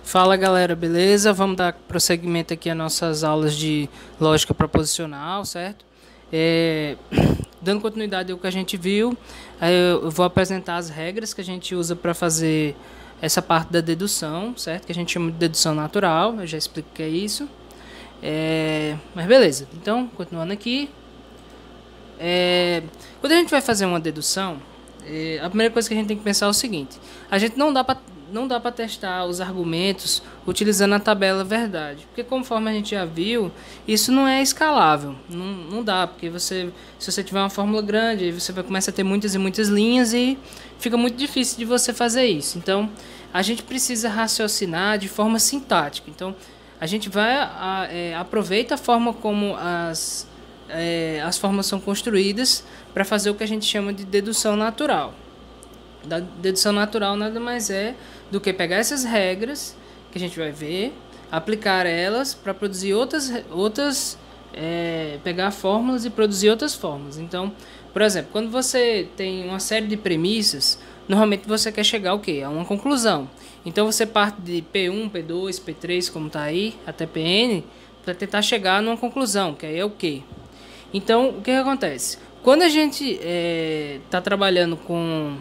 Fala galera, beleza? Vamos dar prosseguimento aqui às nossas aulas de lógica proposicional, certo? Dando continuidade ao que a gente viu, eu vou apresentar as regras que a gente usa para fazer essa parte da dedução, certo? Que a gente chama de dedução natural, eu já explico o que é isso. Mas beleza, então, continuando aqui. Quando a gente vai fazer uma dedução, a primeira coisa que a gente tem que pensar é o seguinte: a gente não dá para testar os argumentos utilizando a tabela verdade, porque conforme a gente já viu, isso não é escalável, não dá, porque se você tiver uma fórmula grande, aí você vai começar a ter muitas e muitas linhas e fica muito difícil de você fazer isso. Então, a gente precisa raciocinar de forma sintática. Então, a gente aproveita a forma como as formas são construídas para fazer o que a gente chama de dedução natural. Da dedução natural nada mais é do que pegar essas regras que a gente vai ver, aplicar elas para produzir pegar fórmulas e produzir outras fórmulas. Então, por exemplo, quando você tem uma série de premissas, normalmente você quer chegar ao quê? A uma conclusão. Então você parte de P1, P2, P3, como está aí, até Pn, para tentar chegar numa conclusão, que aí é o quê? Então, o que acontece? Quando a gente está trabalhando com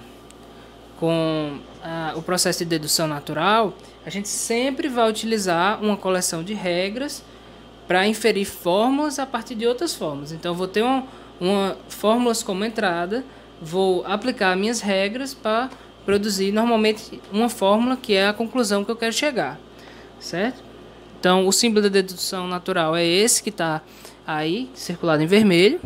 o processo de dedução natural, a gente sempre vai utilizar uma coleção de regras para inferir fórmulas a partir de outras fórmulas. Então, eu vou ter fórmulas como entrada, vou aplicar minhas regras para produzir normalmente uma fórmula que é a conclusão que eu quero chegar, certo? Então, o símbolo da dedução natural é esse que está aí, circulado em vermelho.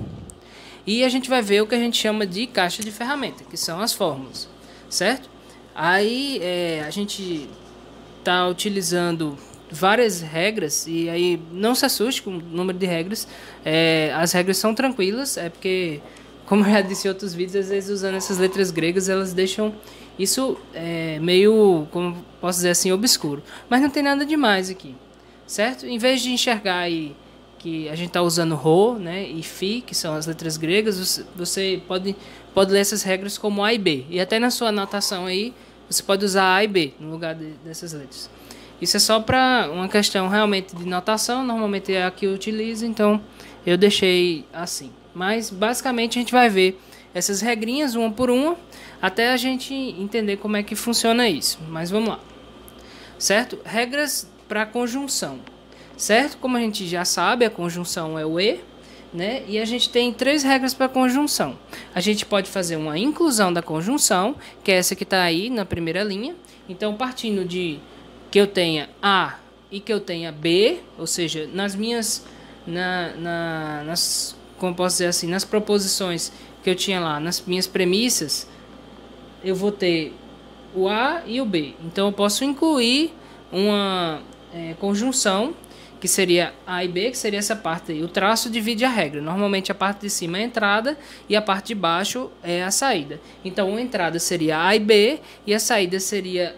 E a gente vai ver o que a gente chama de caixa de ferramenta, que são as fórmulas, certo? Aí a gente está utilizando várias regras, e aí não se assuste com o número de regras. As regras são tranquilas, porque, como eu já disse em outros vídeos, às vezes usando essas letras gregas, elas deixam isso meio, como posso dizer assim, obscuro. Mas não tem nada demais aqui, certo? Em vez de enxergar aí que a gente está usando Rho, né, e Φ, que são as letras gregas, você pode ler essas regras como A e B. E até na sua anotação aí, você pode usar A e B no lugar dessas letras. Isso é só para uma questão realmente de notação, normalmente é a que eu utilizo, então eu deixei assim. Mas basicamente a gente vai ver essas regrinhas uma por uma, até a gente entender como é que funciona isso. Mas vamos lá. Certo? Regras para conjunção. Certo? Como a gente já sabe, a conjunção é o E, né? E a gente tem três regras para conjunção. A gente pode fazer uma inclusão da conjunção, que é essa que está aí na primeira linha. Então, partindo de que eu tenha A e que eu tenha B, ou seja, como posso dizer assim, nas proposições que eu tinha lá, nas minhas premissas, eu vou ter o A e o B. Então, eu posso incluir uma conjunção, que seria A e B, que seria essa parte aí. O traço divide a regra. Normalmente a parte de cima é a entrada e a parte de baixo é a saída. Então a entrada seria A e B e a saída seria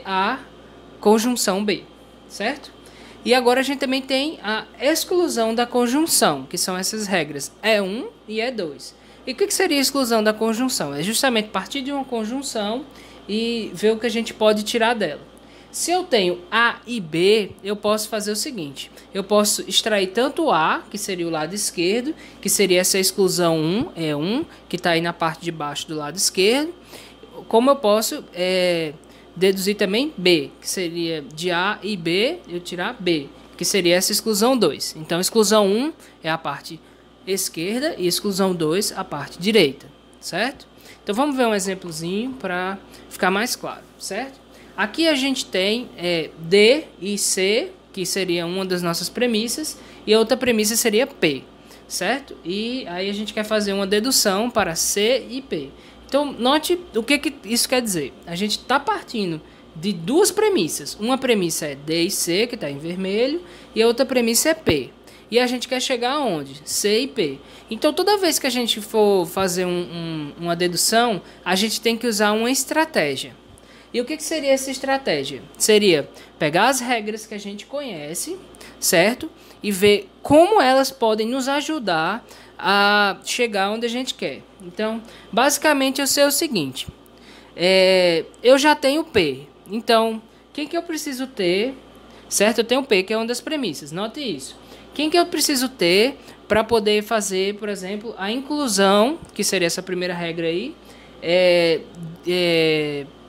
A conjunção B, certo? E agora a gente também tem a exclusão da conjunção, que são essas regras E1 e E2. E o que seria a exclusão da conjunção? É justamente partir de uma conjunção e ver o que a gente pode tirar dela. Se eu tenho A e B, eu posso fazer o seguinte: eu posso extrair tanto A, que seria o lado esquerdo, que seria essa exclusão 1, E1, que está aí na parte de baixo do lado esquerdo, como eu posso deduzir também B, que seria de A e B, eu tirar B, que seria essa exclusão 2. Então, exclusão 1 é a parte esquerda e exclusão 2 a parte direita, certo? Então, vamos ver um exemplozinho para ficar mais claro, certo? Aqui a gente tem D e C, que seria uma das nossas premissas, e a outra premissa seria P, certo? E aí a gente quer fazer uma dedução para C e P. Então, note o que isso quer dizer. A gente está partindo de duas premissas. Uma premissa é D e C, que está em vermelho, e a outra premissa é P. E a gente quer chegar aonde? C e P. Então, toda vez que a gente for fazer uma dedução, a gente tem que usar uma estratégia. E o que seria essa estratégia? Seria pegar as regras que a gente conhece, certo? E ver como elas podem nos ajudar a chegar onde a gente quer. Então, basicamente, eu sei o seguinte. Eu já tenho P. Então, quem que eu preciso ter, certo? Eu tenho P, que é uma das premissas, note isso. Quem que eu preciso ter para poder fazer, por exemplo, a inclusão, que seria essa primeira regra aí,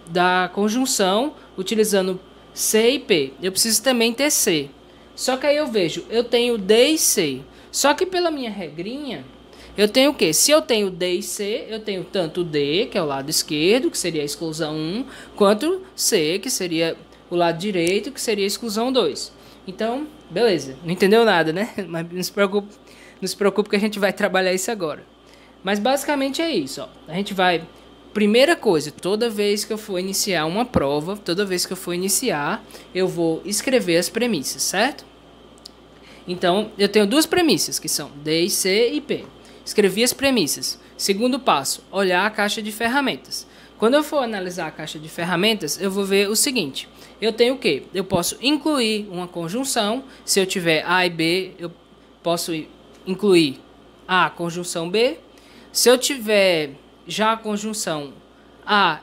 da conjunção utilizando C e P. Eu preciso também ter C. Só que aí eu vejo, eu tenho D e C. Só que pela minha regrinha, eu tenho o quê? Se eu tenho D e C, eu tenho tanto D, que é o lado esquerdo, que seria a exclusão 1, quanto C, que seria o lado direito, que seria a exclusão 2. Então, beleza. Não entendeu nada, né? Mas não se preocupe que a gente vai trabalhar isso agora. Mas basicamente é isso, ó. A gente vai... Primeira coisa, toda vez que eu for iniciar uma prova, toda vez que eu for iniciar, eu vou escrever as premissas, certo? Então, eu tenho duas premissas, que são D, C e P. Escrevi as premissas. Segundo passo, olhar a caixa de ferramentas. Quando eu for analisar a caixa de ferramentas, eu vou ver o seguinte. Eu tenho o quê? Eu posso incluir uma conjunção. Se eu tiver A e B, eu posso incluir A, conjunção B. Se eu tiver já a conjunção A,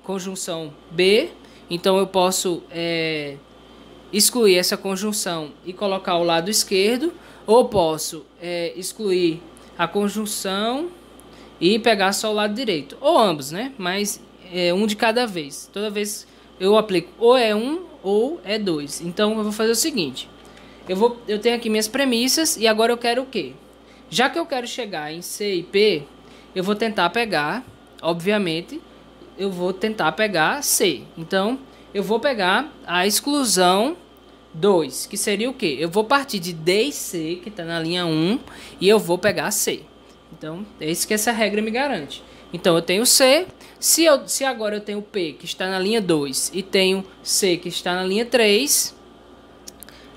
conjunção B, então eu posso excluir essa conjunção e colocar o lado esquerdo, ou posso excluir a conjunção e pegar só o lado direito, ou ambos, né? Mas um de cada vez. Toda vez eu aplico ou é um ou é dois. Então eu vou fazer o seguinte: eu tenho aqui minhas premissas e agora eu quero o quê? Já que eu quero chegar em C e P, eu vou tentar pegar, obviamente, eu vou tentar pegar C. Então, eu vou pegar a exclusão 2, que seria o quê? Eu vou partir de D e C, que está na linha 1, e eu vou pegar C. Então, é isso que essa regra me garante. Então, eu tenho C. Se agora eu tenho P, que está na linha 2, e tenho C, que está na linha 3,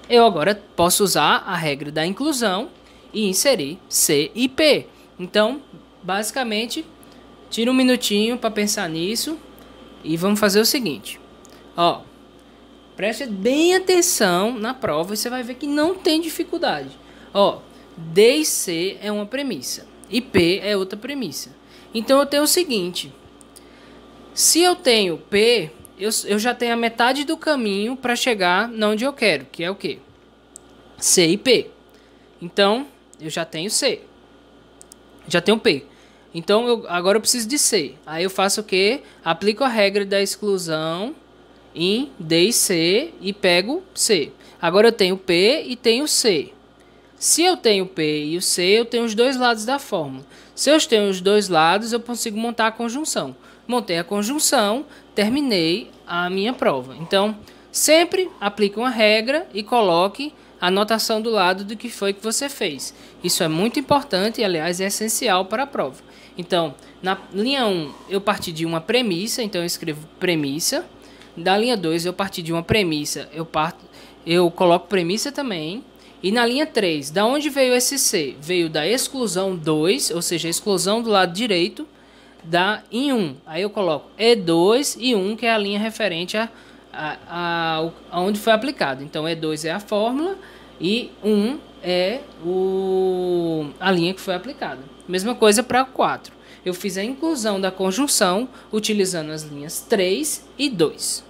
eu agora posso usar a regra da inclusão e inserir C e P. Então, basicamente, tira um minutinho para pensar nisso e vamos fazer o seguinte. Ó, preste bem atenção na prova e você vai ver que não tem dificuldade. Ó, D e C é uma premissa e P é outra premissa. Então eu tenho o seguinte: se eu tenho P, eu já tenho a metade do caminho para chegar na onde eu quero, que é o quê? C e P. Então eu já tenho C, já tenho P. Então, agora eu preciso de C. Aí eu faço o quê? Aplico a regra da exclusão em D e C e pego C. Agora eu tenho P e tenho C. Se eu tenho P e o C, eu tenho os dois lados da fórmula. Se eu tenho os dois lados, eu consigo montar a conjunção. Montei a conjunção, terminei a minha prova. Então, sempre aplique uma regra e coloque a anotação do lado do que foi que você fez. Isso é muito importante e, aliás, é essencial para a prova. Então, na linha 1, eu parti de uma premissa, então eu escrevo premissa. Da linha 2, eu parti de uma premissa, eu coloco premissa também. E na linha 3, da onde veio esse C? Veio da exclusão 2, ou seja, a exclusão do lado direito em 1. Aí eu coloco E2 e 1, que é a linha referente a onde foi aplicado. Então, E2 é a fórmula e 1 é a linha que foi aplicada. Mesma coisa para 4. Eu fiz a inclusão da conjunção utilizando as linhas 3 e 2.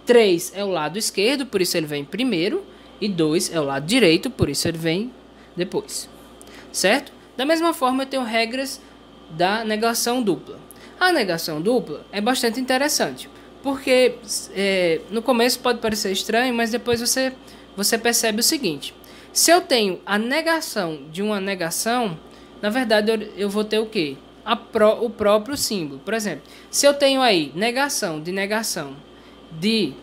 3 é o lado esquerdo, por isso ele vem primeiro. E 2 é o lado direito, por isso ele vem depois. Certo? Da mesma forma, eu tenho regras da negação dupla. A negação dupla é bastante interessante, porque no começo pode parecer estranho, mas depois você percebe o seguinte: se eu tenho a negação de uma negação, na verdade eu vou ter o quê? O próprio símbolo. Por exemplo, se eu tenho aí negação de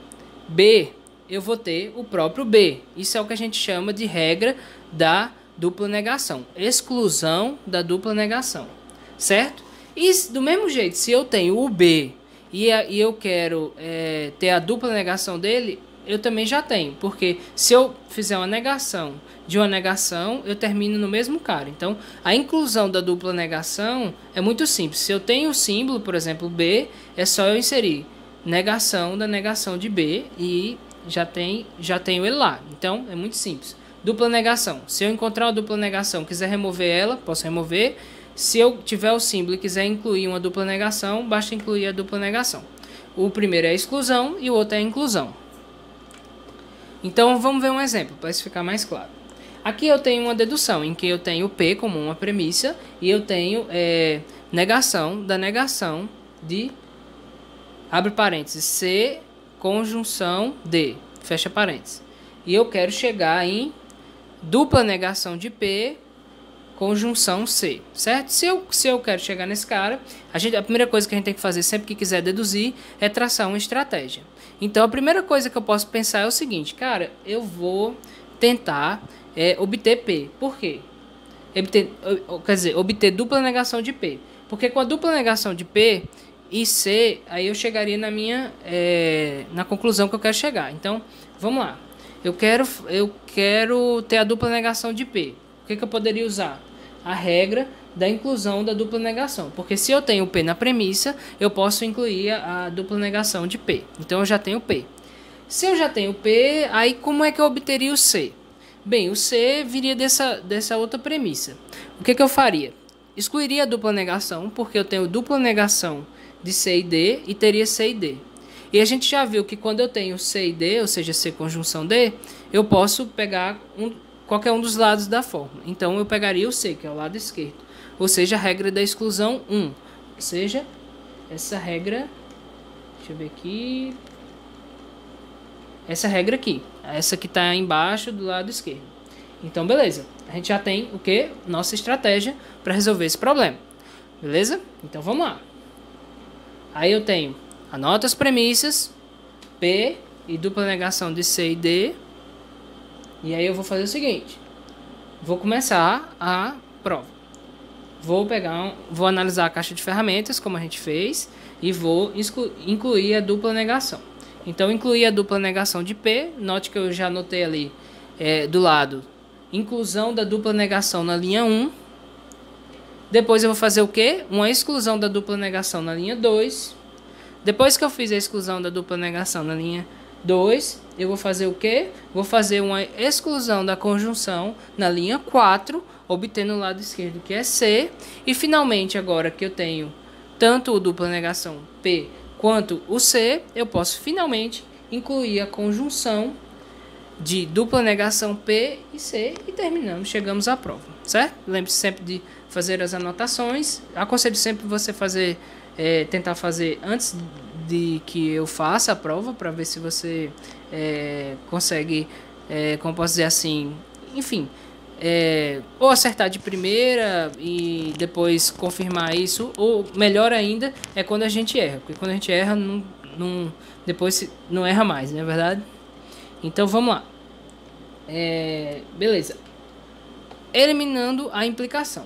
B, eu vou ter o próprio B. Isso é o que a gente chama de regra da dupla negação. Exclusão da dupla negação. Certo? E do mesmo jeito, se eu tenho o B e eu quero ter a dupla negação dele, eu também já tenho. Porque se eu fizer uma negação de uma negação, eu termino no mesmo cara. Então, a inclusão da dupla negação é muito simples. Se eu tenho o símbolo, por exemplo, B, é só eu inserir negação da negação de B e já tenho ele lá. Então, é muito simples. Dupla negação. Se eu encontrar uma dupla negação, quiser remover ela, posso remover. Se eu tiver o símbolo e quiser incluir uma dupla negação, basta incluir a dupla negação. O primeiro é a exclusão e o outro é a inclusão. Então vamos ver um exemplo para isso ficar mais claro. Aqui eu tenho uma dedução em que eu tenho P como uma premissa e eu tenho negação da negação de, abre parênteses, C conjunção D, fecha parênteses. E eu quero chegar em dupla negação de P conjunção C, certo? Se eu quero chegar nesse cara, a primeira coisa que a gente tem que fazer sempre que quiser deduzir é traçar uma estratégia. Então a primeira coisa que eu posso pensar é o seguinte, cara, eu vou tentar obter P. Por quê? Obter dupla negação de P. Porque com a dupla negação de P e C, aí eu chegaria na conclusão que eu quero chegar. Então, vamos lá. Eu quero ter a dupla negação de P. O que eu poderia usar? A regra da inclusão da dupla negação. Porque se eu tenho P na premissa, eu posso incluir a dupla negação de P. Então, eu já tenho P. Se eu já tenho P, aí como é que eu obteria o C? Bem, o C viria dessa outra premissa. O que eu faria? Excluiria a dupla negação, porque eu tenho dupla negação de C e D e teria C e D. E a gente já viu que quando eu tenho C e D, ou seja, C conjunção D, eu posso pegar qualquer um dos lados da fórmula. Então eu pegaria o C, que é o lado esquerdo. Ou seja, a regra da exclusão 1. Ou seja, essa regra... Deixa eu ver aqui... Essa regra aqui. Essa que está embaixo do lado esquerdo. Então, beleza. A gente já tem o que? Nossa estratégia para resolver esse problema. Beleza? Então, vamos lá. Aí eu tenho... Anota as premissas, P e dupla negação de C e D. E aí eu vou fazer o seguinte. Vou começar a prova. Vou analisar a caixa de ferramentas, como a gente fez, e vou incluir a dupla negação. Então, incluir a dupla negação de P. Note que eu já anotei ali do lado. Inclusão da dupla negação na linha 1. Depois eu vou fazer o quê? Uma exclusão da dupla negação na linha 2. Depois que eu fiz a exclusão da dupla negação na linha 2, eu vou fazer o quê? Vou fazer uma exclusão da conjunção na linha 4, obtendo o lado esquerdo que é C. E finalmente, agora que eu tenho tanto o dupla negação P quanto o C, eu posso finalmente incluir a conjunção de dupla negação P e C e chegamos à prova, certo? Lembre-se sempre de fazer as anotações. Aconselho sempre você tentar fazer antes de que eu faça a prova, para ver se você consegue, como posso dizer assim, enfim, ou acertar de primeira e depois confirmar isso, ou melhor ainda, é quando a gente erra, porque quando a gente erra, depois não erra mais, não é verdade? Então vamos lá. Beleza. Eliminando a implicação,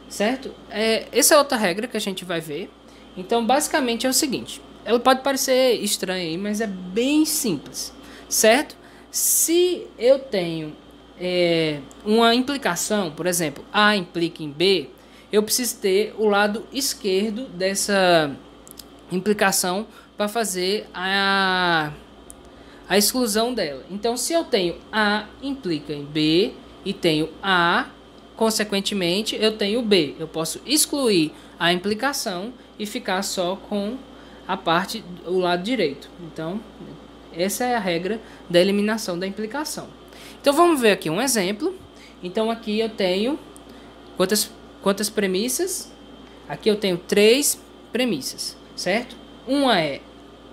certo? Essa é outra regra que a gente vai ver. Então, basicamente é o seguinte. Ela pode parecer estranha aí, mas é bem simples, certo? Se eu tenho uma implicação, por exemplo, A implica em B, eu preciso ter o lado esquerdo dessa implicação para fazer a exclusão dela. Então, se eu tenho A implica em B e tenho A, consequentemente, eu tenho B. Eu posso excluir a implicação e ficar só com a parte, o lado direito. Então, essa é a regra da eliminação da implicação. Então, vamos ver aqui um exemplo. Então, aqui eu tenho quantas premissas? Aqui eu tenho 3 premissas, certo? Uma é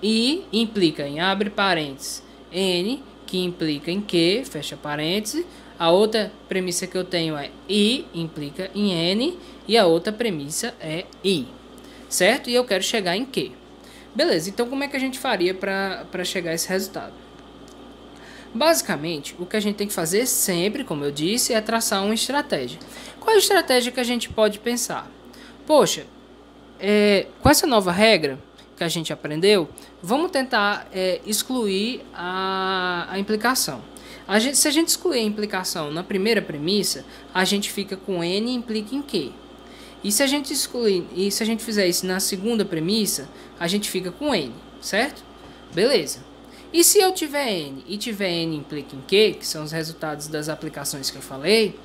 I implica em, abre parênteses, N, que implica em Q, fecha parênteses. A outra premissa que eu tenho é I implica em N e a outra premissa é I, certo? E eu quero chegar em Q. Beleza, então como é que a gente faria para chegar a esse resultado? Basicamente, o que a gente tem que fazer sempre, como eu disse, é traçar uma estratégia. Qual é a estratégia que a gente pode pensar? Poxa, com essa nova regra que a gente aprendeu, vamos tentar excluir a implicação. Se a gente excluir a implicação na primeira premissa, a gente fica com N implica em Q. E se a gente fizer isso na segunda premissa, a gente fica com N, certo? Beleza. E se eu tiver N e tiver N implica em Q, que são os resultados das aplicações que eu falei,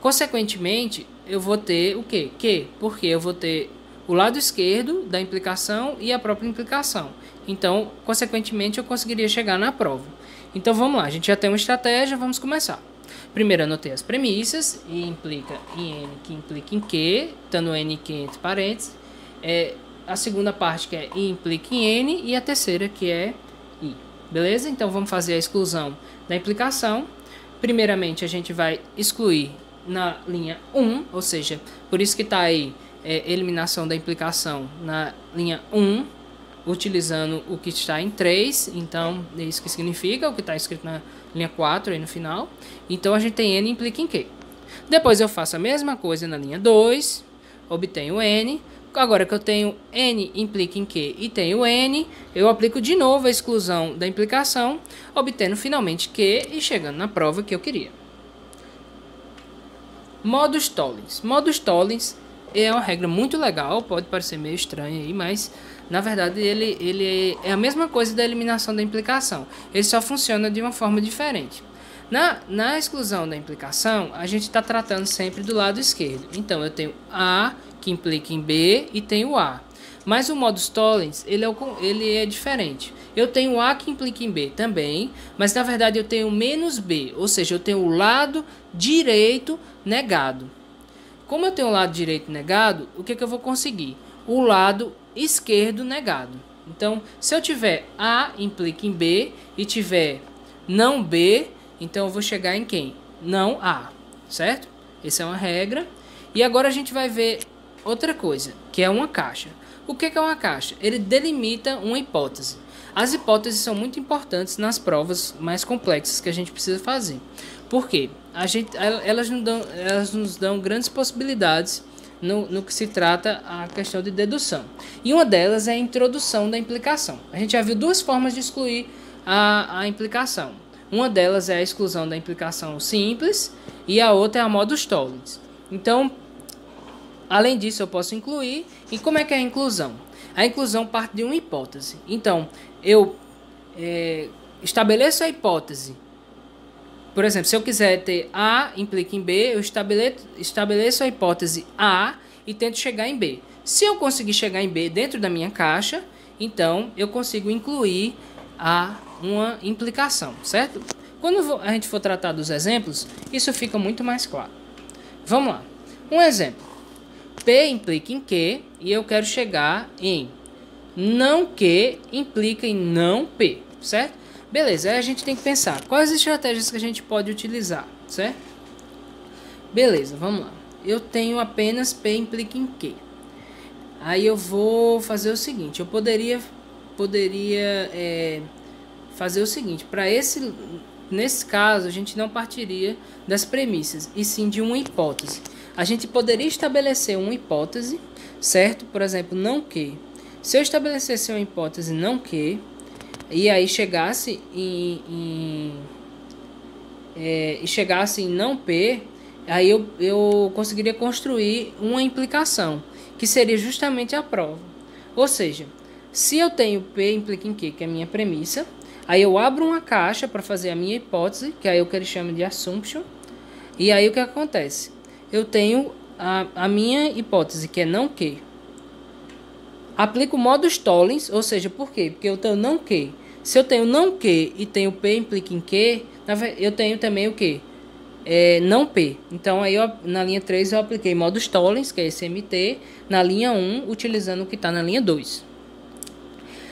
consequentemente, eu vou ter o quê? Q, porque eu vou ter o lado esquerdo da implicação e a própria implicação. Então, consequentemente, eu conseguiria chegar na prova. Então, vamos lá. A gente já tem uma estratégia, vamos começar. Primeiro, anotei as premissas, I implica em N, que implica em Q, estando N e Q entre parênteses. A segunda parte, que é I implica em N, e a terceira, que é I. Beleza? Então, vamos fazer a exclusão da implicação. Primeiramente, a gente vai excluir na linha 1, ou seja, por isso que está aí eliminação da implicação na linha 1, utilizando o que está em 3, então é isso que significa, o que está escrito na linha 4 aí no final. Então a gente tem N implica em Q. Depois eu faço a mesma coisa na linha 2, obtenho N. Agora que eu tenho N implica em Q e tenho N, eu aplico de novo a exclusão da implicação, obtendo finalmente Q e chegando na prova que eu queria. Modus tollens. Modus tollens é uma regra muito legal, pode parecer meio estranho aí, mas na verdade ele é a mesma coisa da eliminação da implicação. Ele só funciona de uma forma diferente. Na exclusão da implicação, a gente está tratando sempre do lado esquerdo. Então eu tenho A que implica em B e tenho A. Mas o modus tollens ele é diferente. Eu tenho A que implica em B também, mas na verdade eu tenho menos B, ou seja, eu tenho o lado direito negado. Como eu tenho o lado direito negado, o que eu vou conseguir? O lado esquerdo negado. Então, se eu tiver A implica em B e tiver não B, então eu vou chegar em quem? Não A, certo? Essa é uma regra. E agora a gente vai ver outra coisa, que é uma caixa. O que é uma caixa? Ele delimita uma hipótese. As hipóteses são muito importantes nas provas mais complexas que a gente precisa fazer. Por quê? Elas nos dão grandes possibilidades no que se trata a questão de dedução. E uma delas é a introdução da implicação. A gente já viu duas formas de excluir a implicação. Uma delas é a exclusão da implicação simples e a outra é a modus tollens. Então, além disso, eu posso incluir. E como é que é a inclusão? A inclusão parte de uma hipótese. Então, eu estabeleço a hipótese. Por exemplo, se eu quiser ter A implica em B, eu estabeleço a hipótese A e tento chegar em B. Se eu conseguir chegar em B dentro da minha caixa, então eu consigo incluir uma implicação, certo? Quando a gente for tratar dos exemplos, isso fica muito mais claro. Vamos lá. Um exemplo. P implica em Q e eu quero chegar em não Q implica em não P, certo? Beleza, aí a gente tem que pensar quais estratégias que a gente pode utilizar, certo? Beleza, vamos lá. Eu tenho apenas P implica em Q. Aí eu vou fazer o seguinte, eu poderia fazer o seguinte, nesse caso a gente não partiria das premissas, e sim de uma hipótese. A gente poderia estabelecer uma hipótese, certo? Por exemplo, não Q. Se eu estabelecesse uma hipótese não Q, e aí chegasse em não P, aí eu conseguiria construir uma implicação, que seria justamente a prova. Ou seja, se eu tenho P implica em Q, que é a minha premissa, aí eu abro uma caixa para fazer a minha hipótese, que aí é o que eles chamam de assumption, e aí o que acontece? Eu tenho a minha hipótese, que é não Q. Aplico o modus tollens, ou seja, por quê? Porque eu tenho não Q. Se eu tenho não Q e tenho P implica em Q, eu tenho também o quê? Não P. Então, aí na linha 3 eu apliquei modus tollens, que é esse MT, na linha 1, utilizando o que está na linha 2.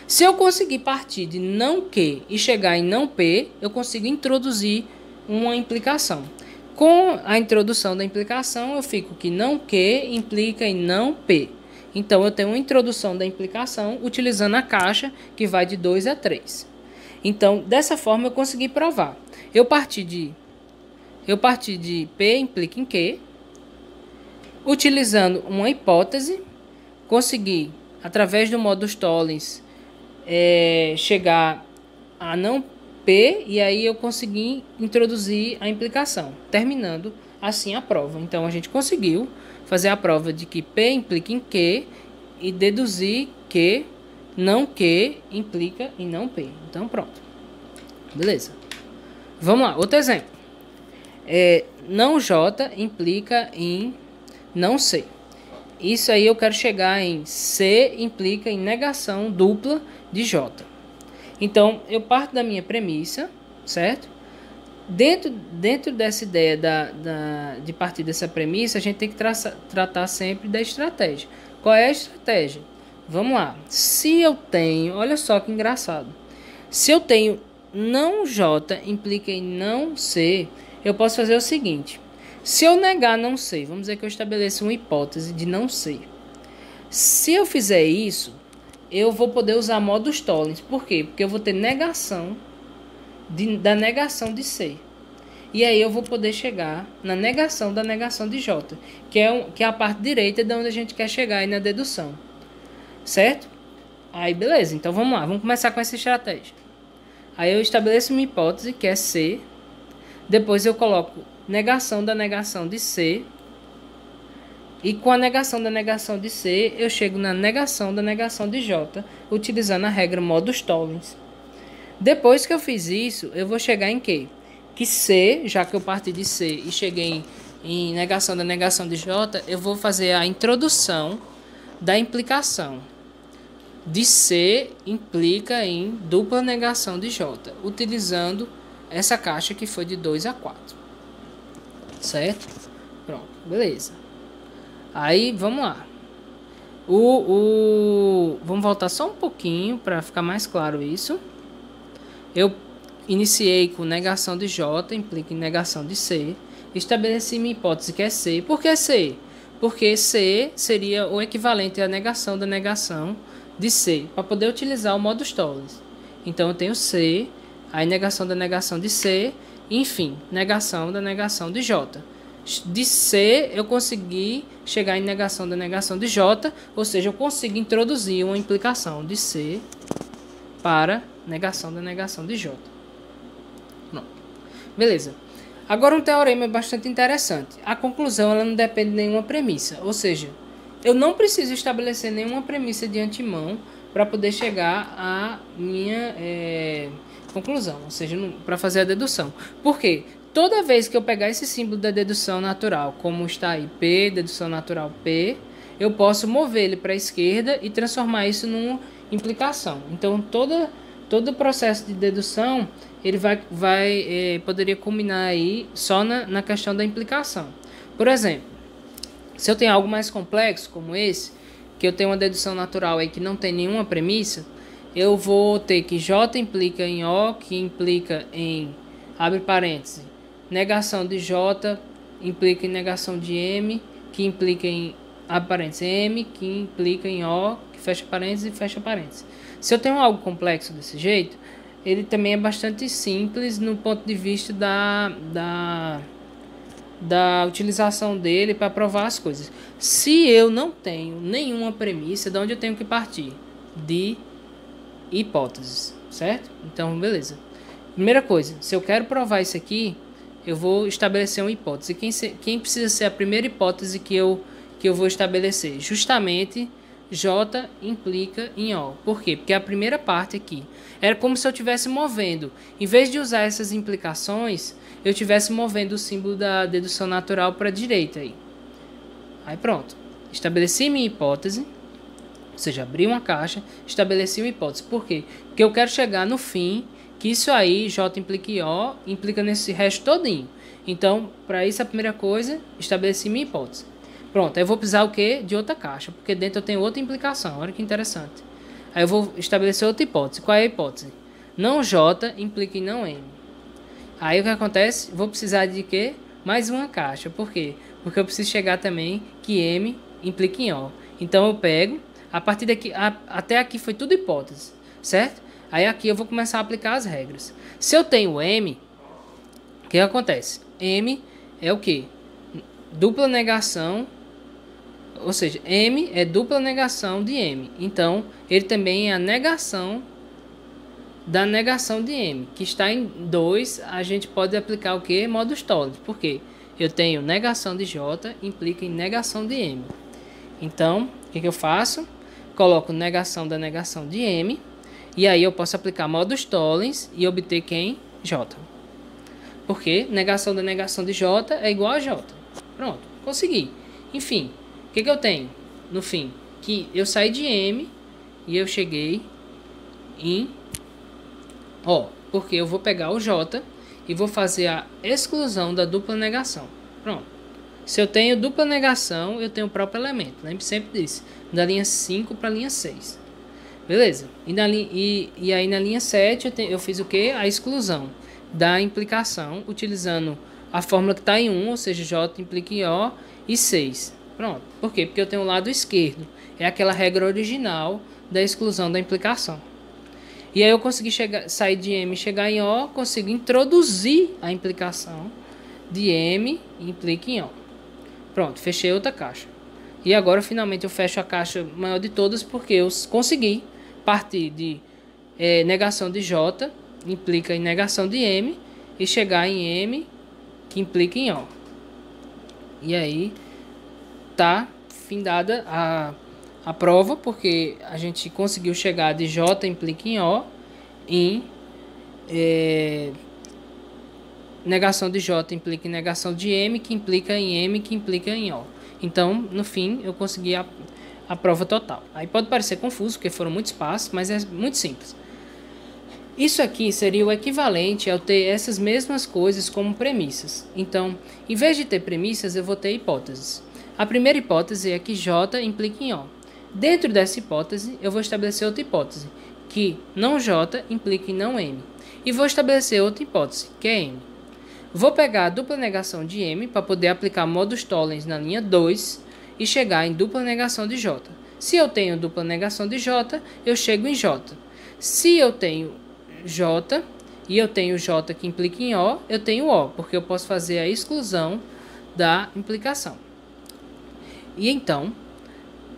Se eu conseguir partir de não Q e chegar em não P, eu consigo introduzir uma implicação. Com a introdução da implicação, eu fico que não Q implica em não P. Então, eu tenho uma introdução da implicação utilizando a caixa que vai de 2 a 3. Então, dessa forma, eu consegui provar. Eu parti de P implica em Q, utilizando uma hipótese, consegui, através do modus tollens, chegar a não P, e aí eu consegui introduzir a implicação, terminando assim a prova. Então, a gente conseguiu fazer a prova de que P implica em Q e deduzir que não Q implica em não P. Então, pronto. Beleza. Vamos lá, outro exemplo. Não J implica em não C. isso aí eu quero chegar em C implica em negação dupla de J. Então, eu parto da minha premissa, certo? Dentro dessa ideia de partir dessa premissa, a gente tem que tratar sempre da estratégia. Qual é a estratégia? Vamos lá. Se eu tenho, olha só que engraçado. Se eu tenho não J implica em não C, eu posso fazer o seguinte. Se eu negar não C, vamos dizer que eu estabeleço uma hipótese de não C. Se eu fizer isso, eu vou poder usar modus tollens. Por quê? Porque eu vou ter negação da negação de C. E aí eu vou poder chegar na negação da negação de J, que é a parte direita de onde a gente quer chegar aí na dedução. Certo? Aí beleza, então vamos lá, vamos começar com essa estratégia. Aí eu estabeleço uma hipótese que é C, depois eu coloco negação da negação de C, e com a negação da negação de C, eu chego na negação da negação de J, utilizando a regra modus tollens. Depois que eu fiz isso, eu vou chegar em quê? Que C, já que eu parti de C e cheguei em negação da negação de J, eu vou fazer a introdução da implicação de C implica em dupla negação de J, utilizando essa caixa que foi de 2 a 4. Certo? Pronto, beleza. Aí, vamos lá. Vamos voltar só um pouquinho para ficar mais claro isso. Eu iniciei com negação de J, implica em negação de C. Estabeleci minha hipótese que é C. Por que C? Porque C seria o equivalente à negação da negação de C, para poder utilizar o modus tollens. Então eu tenho C, aí negação da negação de C, enfim, negação da negação de J. De C eu consegui chegar em negação da negação de J, ou seja, eu consigo introduzir uma implicação de C para negação da negação de J. Pronto. Beleza. Agora um teorema bastante interessante. A conclusão ela não depende de nenhuma premissa, ou seja, eu não preciso estabelecer nenhuma premissa de antemão para poder chegar à minha conclusão, ou seja, para fazer a dedução. Por quê? Toda vez que eu pegar esse símbolo da dedução natural, como está aí P, dedução natural P, eu posso mover ele para a esquerda e transformar isso numa implicação. Então, todo o processo de dedução ele poderia culminar aí só na questão da implicação. Por exemplo, se eu tenho algo mais complexo como esse, que eu tenho uma dedução natural aí que não tem nenhuma premissa, eu vou ter que J implica em O, que implica em, abre parênteses, negação de J implica em negação de M, que implica em, abre parênteses, M, que implica em O, que fecha parênteses e fecha parênteses. Se eu tenho algo complexo desse jeito, ele também é bastante simples no ponto de vista da utilização dele para provar as coisas. Se eu não tenho nenhuma premissa, de onde eu tenho que partir? De hipóteses, certo? Então, beleza. Primeira coisa, se eu quero provar isso aqui, eu vou estabelecer uma hipótese. Quem precisa ser a primeira hipótese que eu vou estabelecer? Justamente J implica em O. Por quê? Porque a primeira parte aqui era como se eu estivesse movendo. Em vez de usar essas implicações, eu estivesse movendo o símbolo da dedução natural para a direita. Aí pronto. Estabeleci minha hipótese. Ou seja, abri uma caixa, estabeleci uma hipótese. Por quê? Porque eu quero chegar no fim, que isso aí, J implica em O, implica nesse resto todinho. Então, para isso, a primeira coisa, estabeleci minha hipótese. Pronto, aí eu vou precisar o quê? De outra caixa, porque dentro eu tenho outra implicação. Olha que interessante. Aí eu vou estabelecer outra hipótese. Qual é a hipótese? Não J implica em não M. Aí o que acontece? Vou precisar de quê? Mais uma caixa. Por quê? Porque eu preciso chegar também que M implica em O. Então eu pego, a partir daqui, até aqui foi tudo hipótese, certo? Aí aqui eu vou começar a aplicar as regras. Se eu tenho M, o que acontece? M é o quê? Dupla negação, ou seja, M é dupla negação de M. Então, ele também é a negação da negação de M, que está em 2, a gente pode aplicar o que? Modus tollens. Por quê? Eu tenho negação de J, implica em negação de M. Então, o que eu faço? Coloco negação da negação de M, e aí eu posso aplicar modus tollens e obter quem? J. Porque negação da negação de J é igual a J. Pronto, consegui. Enfim, o que eu tenho? no fim, que eu saí de M e eu cheguei em O, porque eu vou pegar o J e vou fazer a exclusão da dupla negação. Pronto. Se eu tenho dupla negação, eu tenho o próprio elemento. Lembre sempre disso. Da linha 5 para a linha 6. Beleza? E aí na linha 7 eu fiz o que? A exclusão da implicação, utilizando a fórmula que está em 1, ou seja, J implica em O, e 6. Pronto. Por quê? Porque eu tenho o lado esquerdo. É aquela regra original da exclusão da implicação. E aí eu consegui sair de M e chegar em O, consigo introduzir a implicação de M implica em O. Pronto, fechei outra caixa. E agora finalmente eu fecho a caixa maior de todas, porque eu consegui partir de negação de J, implica em negação de M, e chegar em M, que implica em O. E aí tá findada a prova, porque a gente conseguiu chegar de J implica em O em negação de J implica em negação de M, que implica em M, que implica em O. Então, no fim, eu consegui a prova total. Aí pode parecer confuso, porque foram muitos passos, mas é muito simples. Isso aqui seria o equivalente ao ter essas mesmas coisas como premissas. Então, em vez de ter premissas, eu vou ter hipóteses. A primeira hipótese é que J implica em O. Dentro dessa hipótese, eu vou estabelecer outra hipótese, que não J implica em não M. E vou estabelecer outra hipótese, que é M. Vou pegar a dupla negação de M para poder aplicar modus tollens na linha 2 e chegar em dupla negação de J. Se eu tenho dupla negação de J, eu chego em J. Se eu tenho J e eu tenho J que implica em O, eu tenho O, porque eu posso fazer a exclusão da implicação. E então,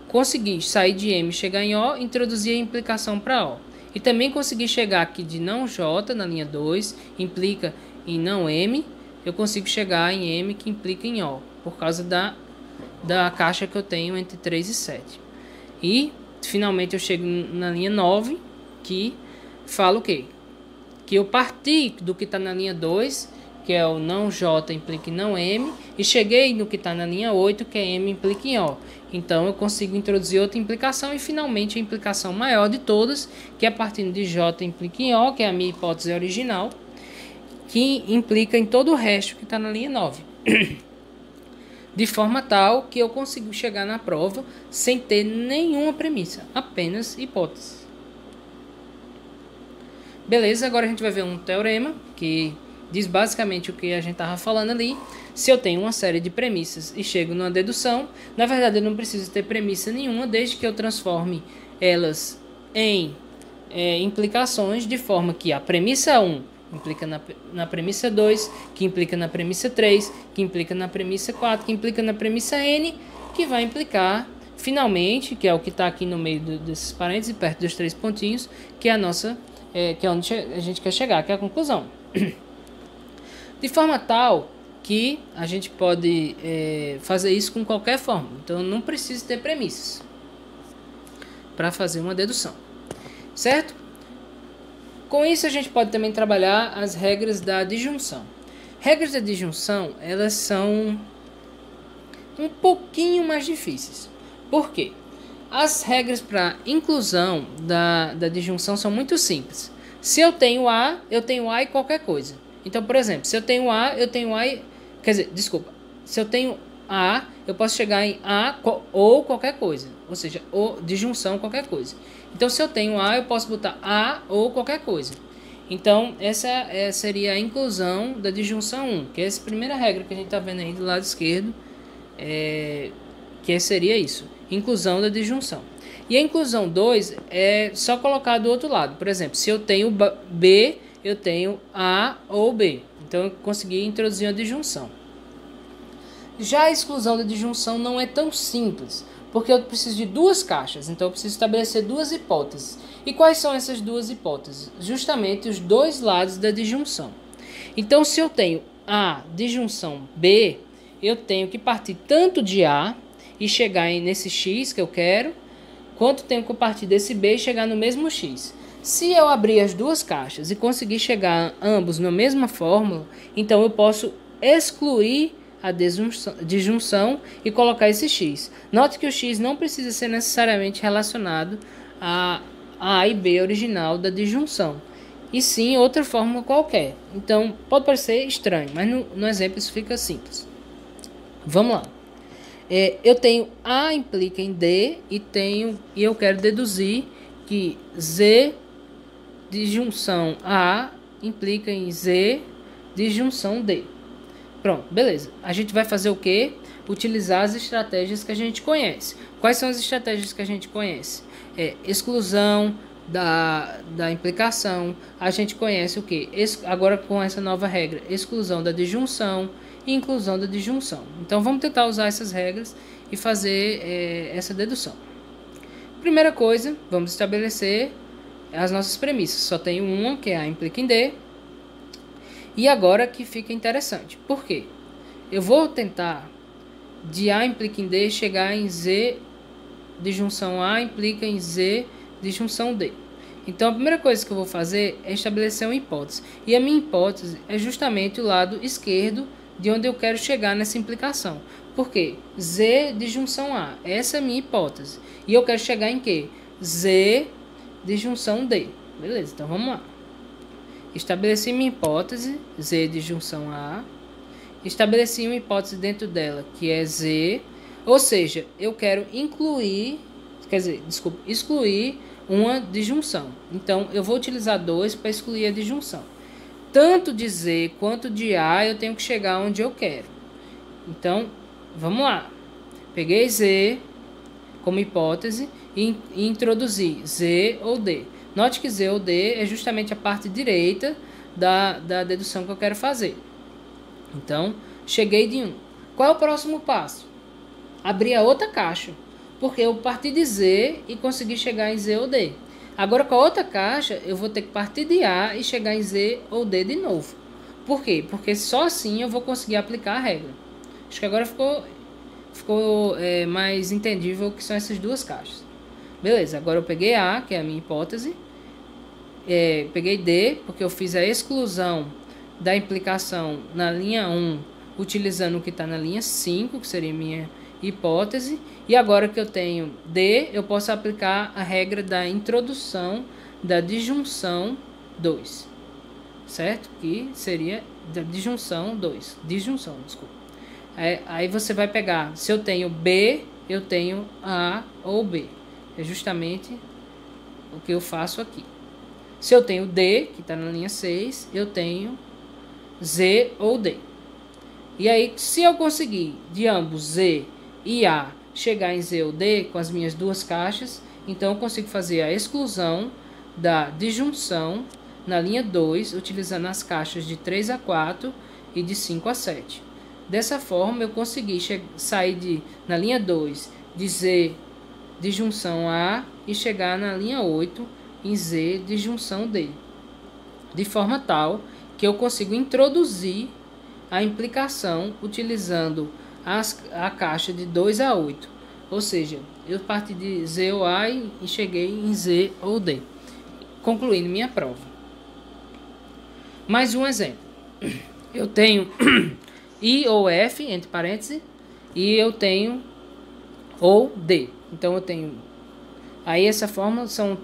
consegui sair de M e chegar em O, introduzir a implicação para O. E também consegui chegar aqui de não J na linha 2, implica em não M, eu consigo chegar em M que implica em O, por causa da caixa que eu tenho entre 3 e 7. E finalmente eu chego na linha 9, que fala o quê? Que eu parti do que está na linha 2, que é o não J implica em não M, e cheguei no que está na linha 8, que é M implica em O. Então eu consigo introduzir outra implicação e finalmente a implicação maior de todas, que é partindo de J implica em O, que é a minha hipótese original, que implica em todo o resto que está na linha 9. De forma tal que eu consigo chegar na prova sem ter nenhuma premissa, apenas hipótese. Beleza, agora a gente vai ver um teorema que diz basicamente o que a gente estava falando ali. Se eu tenho uma série de premissas e chego numa dedução, na verdade eu não preciso ter premissa nenhuma, desde que eu transforme elas em implicações, de forma que a premissa 1 implica na premissa 2, que implica na premissa 3, que implica na premissa 4, que implica na premissa N, que vai implicar, finalmente, que é o que está aqui no meio desses parênteses, perto dos 3 pontinhos, que é a nossa, que é onde a gente quer chegar, que é a conclusão. De forma tal que a gente pode fazer isso com qualquer forma. Então, não precisa ter premissas para fazer uma dedução. Certo? Com isso, a gente pode também trabalhar as regras da disjunção. Regras da disjunção, elas são um pouquinho mais difíceis. Por quê? As regras para inclusão da disjunção são muito simples. Se eu tenho A, eu tenho A e qualquer coisa. Então, por exemplo, se eu tenho A, eu tenho A e... Quer dizer, desculpa. Se eu tenho A, eu posso chegar em A ou qualquer coisa. Ou seja, ou disjunção qualquer coisa. Então, se eu tenho A, eu posso botar A ou qualquer coisa. Então, essa seria a inclusão da disjunção 1, que é essa primeira regra que a gente está vendo aí do lado esquerdo, que seria isso, inclusão da disjunção. E a inclusão 2 é só colocar do outro lado. Por exemplo, se eu tenho B, eu tenho A ou B. Então, eu consegui introduzir a disjunção. Já a exclusão da disjunção não é tão simples, porque eu preciso de duas caixas, então eu preciso estabelecer duas hipóteses. E quais são essas duas hipóteses? Justamente os dois lados da disjunção. Então, se eu tenho A disjunção B, eu tenho que partir tanto de A e chegar nesse X que eu quero, quanto tenho que partir desse B e chegar no mesmo X. Se eu abrir as duas caixas e conseguir chegar ambos na mesma fórmula, então eu posso excluir a disjunção e colocar esse x. Note que o x não precisa ser necessariamente relacionado a A e B original da disjunção, e sim outra fórmula qualquer. Então pode parecer estranho, mas no exemplo isso fica simples. Vamos lá. Eu tenho A implica em D e eu quero deduzir que Z disjunção A implica em Z disjunção D. Pronto, beleza. A gente vai fazer o quê? Utilizar as estratégias que a gente conhece. Quais são as estratégias que a gente conhece? Exclusão da implicação. A gente conhece o quê? Agora com essa nova regra, exclusão da disjunção e inclusão da disjunção. Então vamos tentar usar essas regras e fazer essa dedução. Primeira coisa, vamos estabelecer as nossas premissas. Só tenho uma, que é A implica em D. E agora que fica interessante. Por quê? Eu vou tentar de A implica em D chegar em Z disjunção A implica em Z disjunção D. Então a primeira coisa que eu vou fazer é estabelecer uma hipótese. E a minha hipótese é justamente o lado esquerdo de onde eu quero chegar nessa implicação. Por quê? Z disjunção A. Essa é a minha hipótese. E eu quero chegar em quê? Z disjunção D. Beleza, então vamos lá. Estabeleci minha hipótese, Z disjunção A. Estabeleci uma hipótese dentro dela, que é Z. Ou seja, eu quero excluir uma disjunção. Então, eu vou utilizar 2 para excluir a disjunção. Tanto de Z quanto de A, eu tenho que chegar onde eu quero. Então, vamos lá. Peguei Z como hipótese e introduzi Z ou D. Note que Z ou D é justamente a parte direita da dedução que eu quero fazer. Então, cheguei de 1. Qual é o próximo passo? Abrir a outra caixa, porque eu parti de Z e consegui chegar em Z ou D. Agora, com a outra caixa, eu vou ter que partir de A e chegar em Z ou D de novo. Por quê? Porque só assim eu vou conseguir aplicar a regra. Acho que agora ficou mais entendível o que são essas duas caixas. Beleza, agora eu peguei A, que é a minha hipótese. Peguei D, porque eu fiz a exclusão da implicação na linha 1, utilizando o que está na linha 5, que seria minha hipótese. E agora que eu tenho D, eu posso aplicar a regra da introdução da disjunção 2, certo? Que seria da disjunção 2. Disjunção, desculpa. Aí você vai pegar, se eu tenho B, eu tenho A ou B. É justamente o que eu faço aqui. Se eu tenho D, que está na linha 6, eu tenho Z ou D. E aí, se eu conseguir de ambos Z e A chegar em Z ou D com as minhas duas caixas, então eu consigo fazer a exclusão da disjunção na linha 2, utilizando as caixas de 3 a 4 e de 5 a 7. Dessa forma, eu consegui sair na linha 2 de Z disjunção A e chegar na linha 8 em Z disjunção D, de forma tal que eu consigo introduzir a implicação utilizando a caixa de 2 a 8. Ou seja, eu parti de Z ou A e cheguei em Z ou D, concluindo minha prova. Mais um exemplo. Eu tenho I ou F, entre parênteses, e eu tenho ou D. Então eu tenho... Aí essa forma são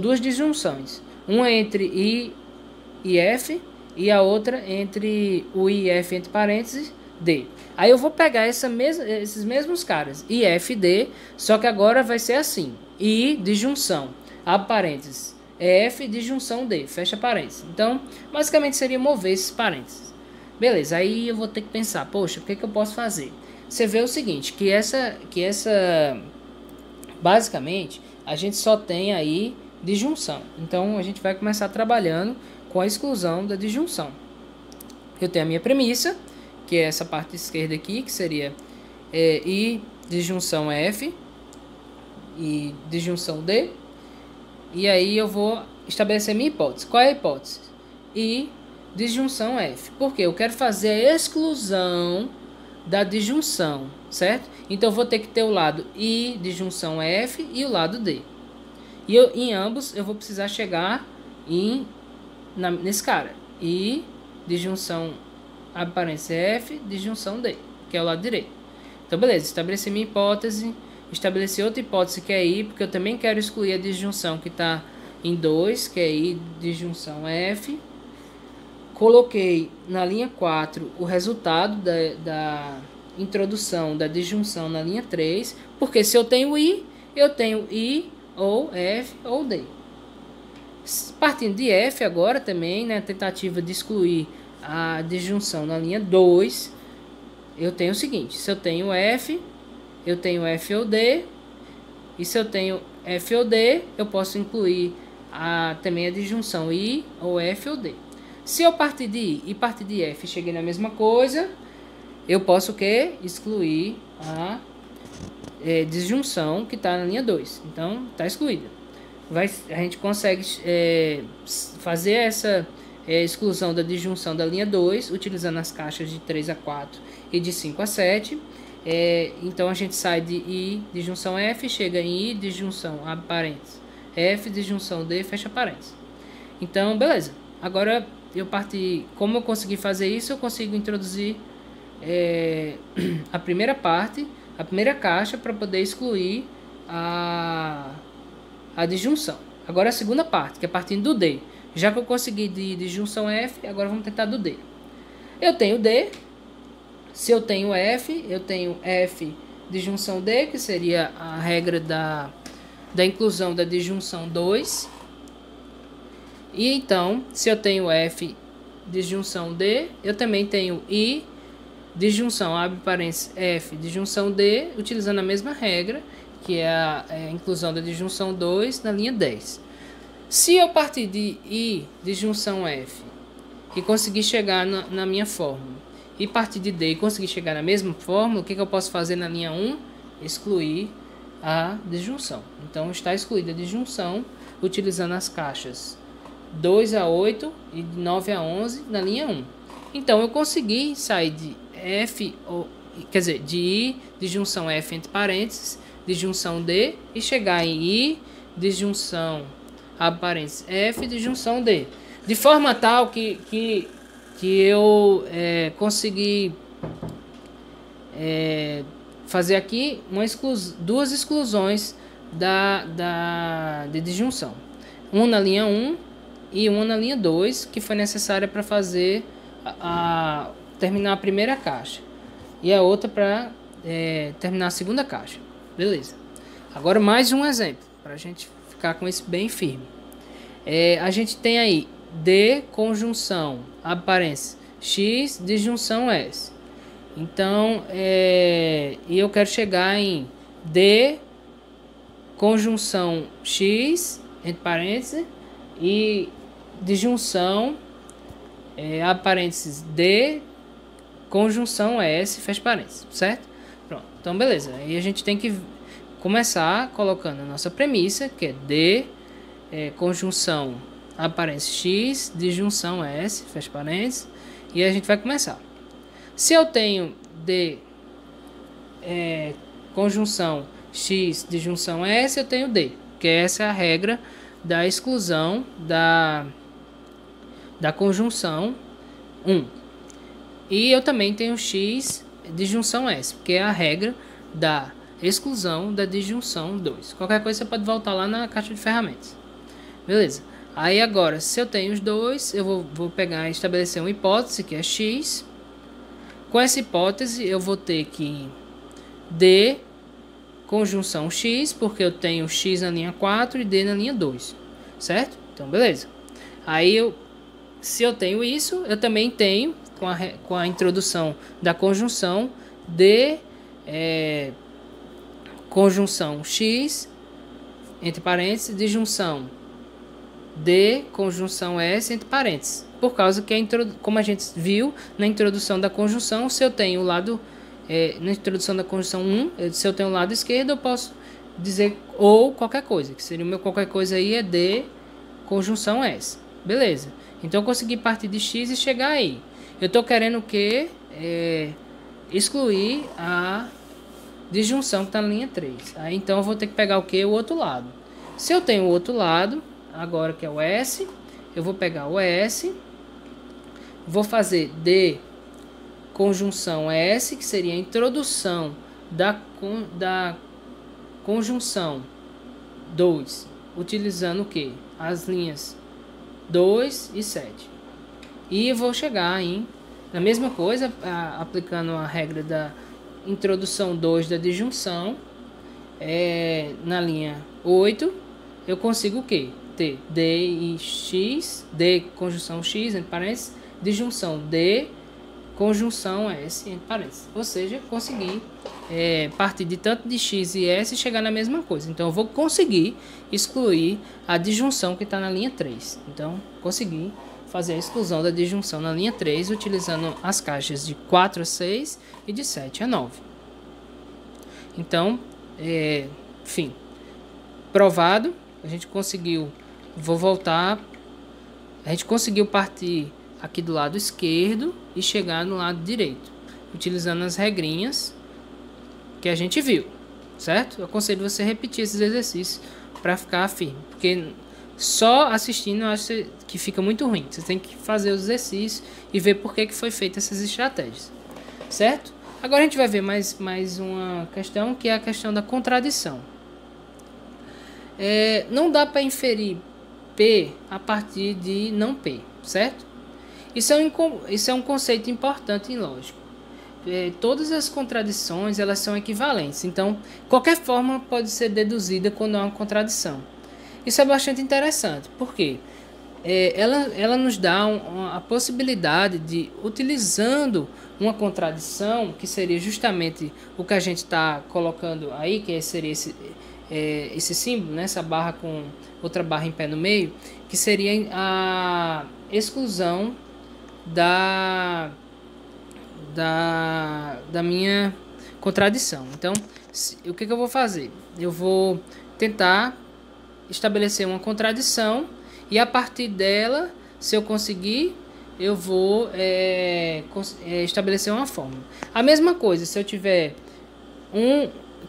duas disjunções. Uma entre I e F e a outra entre o I e F, entre parênteses, D. Aí eu vou pegar esses mesmos caras, I, F, D, só que agora vai ser assim. I, disjunção, abre parênteses, F, disjunção D, fecha parênteses. Então, basicamente seria mover esses parênteses. Beleza, aí eu vou ter que pensar, poxa, o que eu posso fazer? Você vê o seguinte, que basicamente, a gente só tem aí disjunção. Então, a gente vai começar trabalhando com a exclusão da disjunção. Eu tenho a minha premissa, que é essa parte esquerda aqui, que seria I disjunção F e disjunção D. E aí eu vou estabelecer minha hipótese. Qual é a hipótese? I disjunção F. Porque eu quero fazer a exclusão da disjunção, certo? Então eu vou ter que ter o lado I disjunção F e o lado D. E em ambos eu vou precisar chegar nesse cara. I disjunção abre parênteses, F, disjunção D, que é o lado direito. Então, beleza, estabeleci minha hipótese, estabeleci outra hipótese que é I, porque eu também quero excluir a disjunção que está em 2, que é I, disjunção F. Coloquei na linha 4 o resultado da introdução da disjunção na linha 3, porque se eu tenho I, eu tenho I ou F ou D. Partindo de F agora também, né, tentativa de excluir a disjunção na linha 2, eu tenho o seguinte: se eu tenho F, eu tenho F ou D, e se eu tenho F ou D, eu posso incluir também a disjunção I ou F ou D. Se eu partir de I e partir de F e cheguei na mesma coisa, eu posso o quê? Excluir a disjunção que está na linha 2. Então, está excluída. A gente consegue fazer essa exclusão da disjunção da linha 2, utilizando as caixas de 3 a 4 e de 5 a 7. Então, a gente sai de I, disjunção F, chega em I, disjunção, abre parênteses, F, disjunção D, fecha parênteses. Então, beleza. Agora, eu parti, como eu consegui fazer isso, eu consigo introduzir a primeira parte, a primeira caixa, para poder excluir a disjunção. Agora a segunda parte, que é partindo do D. Já que eu consegui de disjunção F, agora vamos tentar do D. Eu tenho D. Se eu tenho F, eu tenho F disjunção D, que seria a regra da inclusão da disjunção 2. E então, se eu tenho F disjunção D, eu também tenho I disjunção, abre parênteses, F disjunção D, utilizando a mesma regra, que é a inclusão da disjunção 2 na linha 10. Se eu partir de I disjunção F e conseguir chegar na minha fórmula, e partir de D e conseguir chegar na mesma fórmula, o que eu posso fazer na linha 1? Excluir a disjunção. Então, está excluída a disjunção, utilizando as caixas 2 a 8 e de 9 a 11 na linha 1. Então, eu consegui sair de F, quer dizer, de I, disjunção F entre parênteses, disjunção D, e chegar em I, disjunção, abre parênteses, F, disjunção D. De forma tal que eu consegui fazer aqui duas exclusões de disjunção. Uma na linha 1 e uma na linha 2, que foi necessária para fazer terminar a primeira caixa. E a outra para terminar a segunda caixa. Beleza. Agora mais um exemplo, para a gente ficar com isso bem firme. A gente tem aí D conjunção, abre parênteses, X disjunção S. Então, eu quero chegar em D conjunção X, entre parênteses, e disjunção, abre parênteses, D conjunção S, fecha parênteses, certo? Pronto, então beleza. Aí a gente tem que começar colocando a nossa premissa, que é D conjunção, abre parênteses, X, disjunção S, fecha parênteses, e a gente vai começar. Se eu tenho D conjunção X, disjunção S, eu tenho D, que essa é a regra da exclusão da conjunção 1. E eu também tenho X, disjunção S, que é a regra da exclusão da disjunção 2. Qualquer coisa você pode voltar lá na caixa de ferramentas. Beleza. Aí agora, se eu tenho os dois, eu vou pegar e estabelecer uma hipótese, que é X. Com essa hipótese, eu vou ter que D conjunção X, porque eu tenho X na linha 4 e D na linha 2. Certo? Então, beleza. Aí, se eu tenho isso, eu também tenho, com a introdução da conjunção, D conjunção X, entre parênteses, disjunção D conjunção S, entre parênteses. Por causa que, como a gente viu na introdução da conjunção, se eu tenho o lado, na introdução da conjunção 1, se eu tenho o lado esquerdo, eu posso dizer ou qualquer coisa, que seria o meu qualquer coisa aí é D conjunção S. Beleza. Então eu consegui partir de X e chegar aí. Eu estou querendo o que? Excluir a disjunção que está na linha 3. Aí então eu vou ter que pegar o que? O outro lado. Se eu tenho o outro lado, agora que é o S, eu vou pegar o S, vou fazer D conjunção S, que seria a introdução da conjunção 2, utilizando o que? As linhas 2 e 7. E eu vou chegar na mesma coisa, aplicando a regra da introdução 2 da disjunção, na linha 8, eu consigo o que? Ter D e X, D conjunção X, entre parênteses, disjunção D, conjunção S, entre parênteses. Ou seja, consegui partir de tanto de X e S e chegar na mesma coisa. Então, eu vou conseguir excluir a disjunção que está na linha 3. Então, consegui fazer a exclusão da disjunção na linha 3, utilizando as caixas de 4 a 6 e de 7 a 9. Então, enfim, provado, a gente conseguiu, vou voltar, a gente conseguiu partir aqui do lado esquerdo e chegar no lado direito, utilizando as regrinhas que a gente viu, certo? Eu aconselho você repetir esses exercícios para ficar firme, porque só assistindo eu acho que fica muito ruim. Você tem que fazer os exercícios e ver por que foi feita essas estratégias, certo? Agora a gente vai ver mais uma questão, que é a questão da contradição. Não dá para inferir P a partir de não P, certo? Isso é um conceito importante em lógica. Todas as contradições elas são equivalentes, então qualquer fórmula pode ser deduzida quando há uma contradição. Isso é bastante interessante, porque ela nos dá a possibilidade de, utilizando uma contradição, que seria justamente o que a gente está colocando aí, que seria esse símbolo, né, essa barra com outra barra em pé no meio, que seria a exclusão da minha contradição. Então, o que eu vou fazer? Eu vou tentar estabelecer uma contradição e a partir dela, se eu conseguir, eu vou estabelecer uma fórmula. A mesma coisa, se eu tiver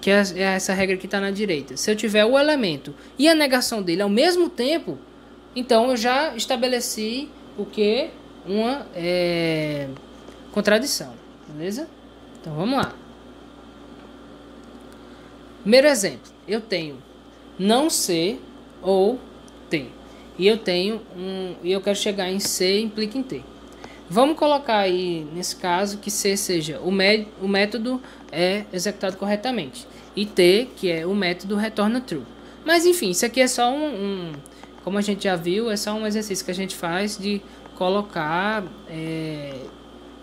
que é essa regra que está na direita, se eu tiver o elemento e a negação dele ao mesmo tempo, então eu já estabeleci o que? Uma contradição, beleza? Então vamos lá. Primeiro exemplo, eu tenho não C ou T. E eu tenho e eu quero chegar em C implica em T. Vamos colocar aí, nesse caso, que C seja o método executado corretamente. E T, que é o método retorna true. Mas enfim, isso aqui é só como a gente já viu, é só um exercício que a gente faz de colocar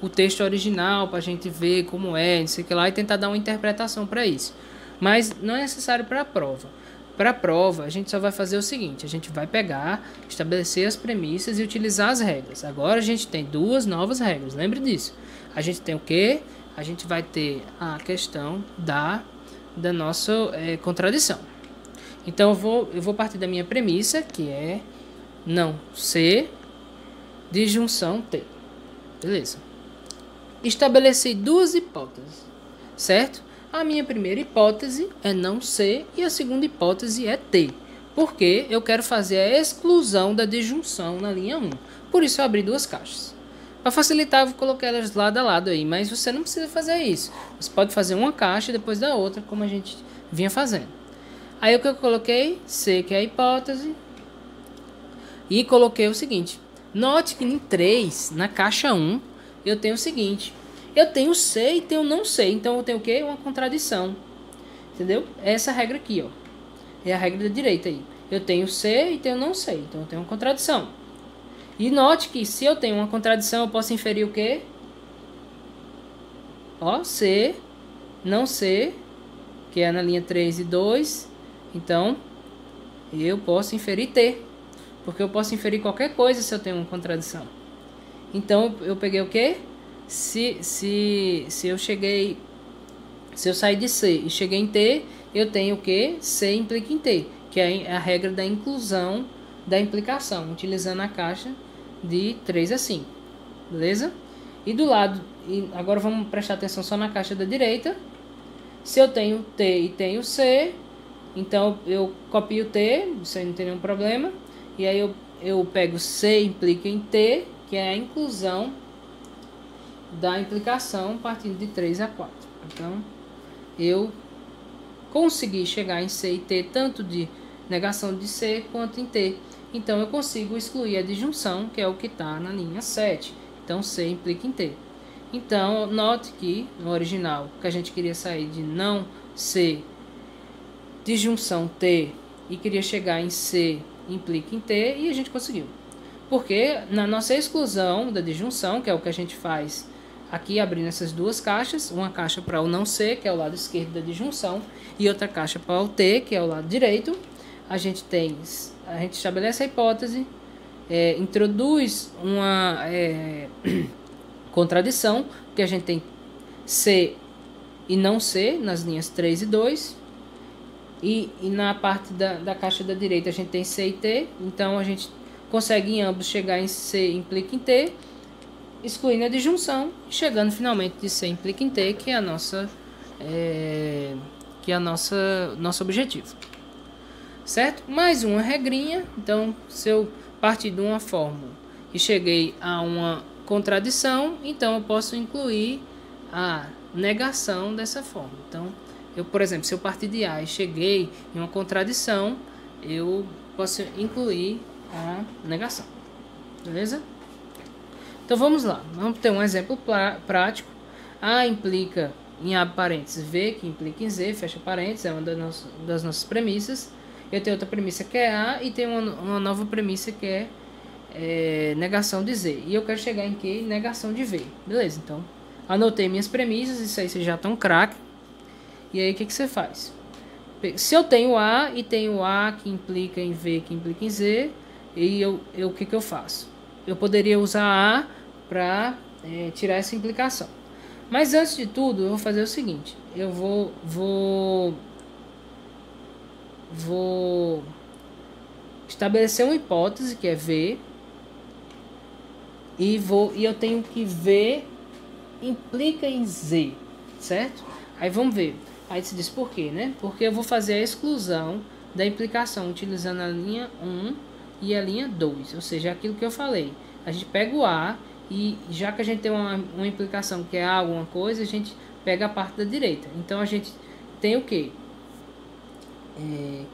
o texto original para a gente ver como não sei o que lá, e tentar dar uma interpretação para isso. Mas não é necessário para a prova. Para a prova, a gente só vai fazer o seguinte: a gente vai pegar, estabelecer as premissas e utilizar as regras. Agora a gente tem duas novas regras, lembre disso. A gente tem o quê? A gente vai ter a questão da nossa contradição. Então eu vou partir da minha premissa, que é não C, disjunção T. Beleza. Estabeleci duas hipóteses, certo? A minha primeira hipótese é não C e a segunda hipótese é T, porque eu quero fazer a exclusão da disjunção na linha 1. Por isso eu abri duas caixas. Para facilitar, eu vou colocar elas lado a lado aí, mas você não precisa fazer isso. Você pode fazer uma caixa depois da outra, como a gente vinha fazendo. Aí o que eu coloquei? C, que é a hipótese, e coloquei o seguinte: note que em 3, na caixa 1, eu tenho o seguinte: eu tenho C e tenho não C. Então eu tenho o quê? Uma contradição. Entendeu? É essa regra aqui, ó. É a regra da direita aí. Eu tenho C e tenho não C. Então eu tenho uma contradição. E note que se eu tenho uma contradição, eu posso inferir o quê? Ó, C, não C, que é na linha 3 e 2. Então eu posso inferir T. Porque eu posso inferir qualquer coisa se eu tenho uma contradição. Então eu peguei o quê? Se eu sair de C e cheguei em T, eu tenho o que? C implica em T, que é a regra da inclusão da implicação, utilizando a caixa de 3 a 5. Beleza? E do lado, agora vamos prestar atenção só na caixa da direita. Se eu tenho T e tenho C, então eu copio T, isso aí não tem nenhum problema. E aí eu pego C implica em T, que é a inclusão da implicação partindo de 3 a 4. Então, eu consegui chegar em C e T tanto de negação de C quanto em T. Então, eu consigo excluir a disjunção, que é o que está na linha 7. Então, C implica em T. Então, note que no original, que a gente queria sair de não C, disjunção T, e queria chegar em C implica em T, e a gente conseguiu. Porque na nossa exclusão da disjunção, que é o que a gente faz aqui abrindo essas duas caixas, uma caixa para o não C, que é o lado esquerdo da disjunção, e outra caixa para o T, que é o lado direito, a gente estabelece a hipótese, introduz uma contradição, porque a gente tem C e não C nas linhas 3 e 2, e na parte da caixa da direita a gente tem C e T, então a gente consegue em ambos chegar em C implica em T, excluindo a disjunção, chegando finalmente de C implica em T, que é nosso objetivo. Certo? Mais uma regrinha. Então, se eu partir de uma fórmula e cheguei a uma contradição, então eu posso incluir a negação dessa fórmula. Então, por exemplo, se eu partir de A e cheguei em uma contradição, eu posso incluir a negação. Beleza? Então vamos lá. Vamos ter um exemplo prático. A implica em abre parênteses, V que implica em Z, fecha parênteses, é uma das nossas premissas. Eu tenho outra premissa que é A e tenho uma nova premissa que é negação de Z. E eu quero chegar em que? Negação de V. Beleza, então anotei minhas premissas, isso aí vocês já estão craque. E aí o que você faz? Se eu tenho A e tenho A que implica em V que implica em Z, e o que eu faço? Eu poderia usar A para tirar essa implicação. Mas antes de tudo, eu vou fazer o seguinte. Eu vou estabelecer uma hipótese que é V. E eu tenho que V implica em Z, certo? Aí vamos ver. Aí se diz por quê, né? Porque eu vou fazer a exclusão da implicação utilizando a linha 1 e a linha 2. Ou seja, aquilo que eu falei. A gente pega o A e já que a gente tem uma implicação que é A alguma coisa, a gente pega a parte da direita. Então a gente tem o quê?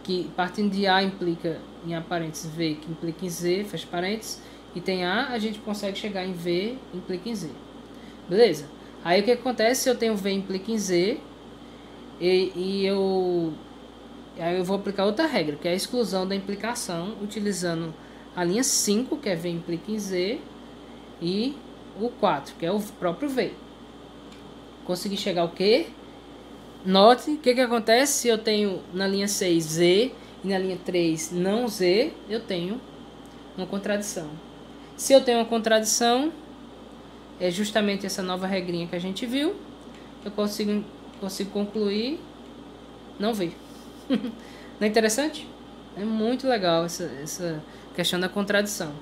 Que partindo de A implica em A parênteses V que implica em Z, fecha parênteses, e tem A gente consegue chegar em V implica em Z. Beleza? Aí o que acontece se eu tenho V implica em Z aí eu vou aplicar outra regra, que é a exclusão da implicação utilizando a linha 5, que é V implica em Z, e o 4, que é o próprio V. Consegui chegar ao quê? Note o que acontece se eu tenho na linha 6 Z e na linha 3 não Z, eu tenho uma contradição. Se eu tenho uma contradição, é justamente essa nova regrinha que a gente viu, eu consigo concluir não V. Não é interessante? É muito legal essa questão da contradição.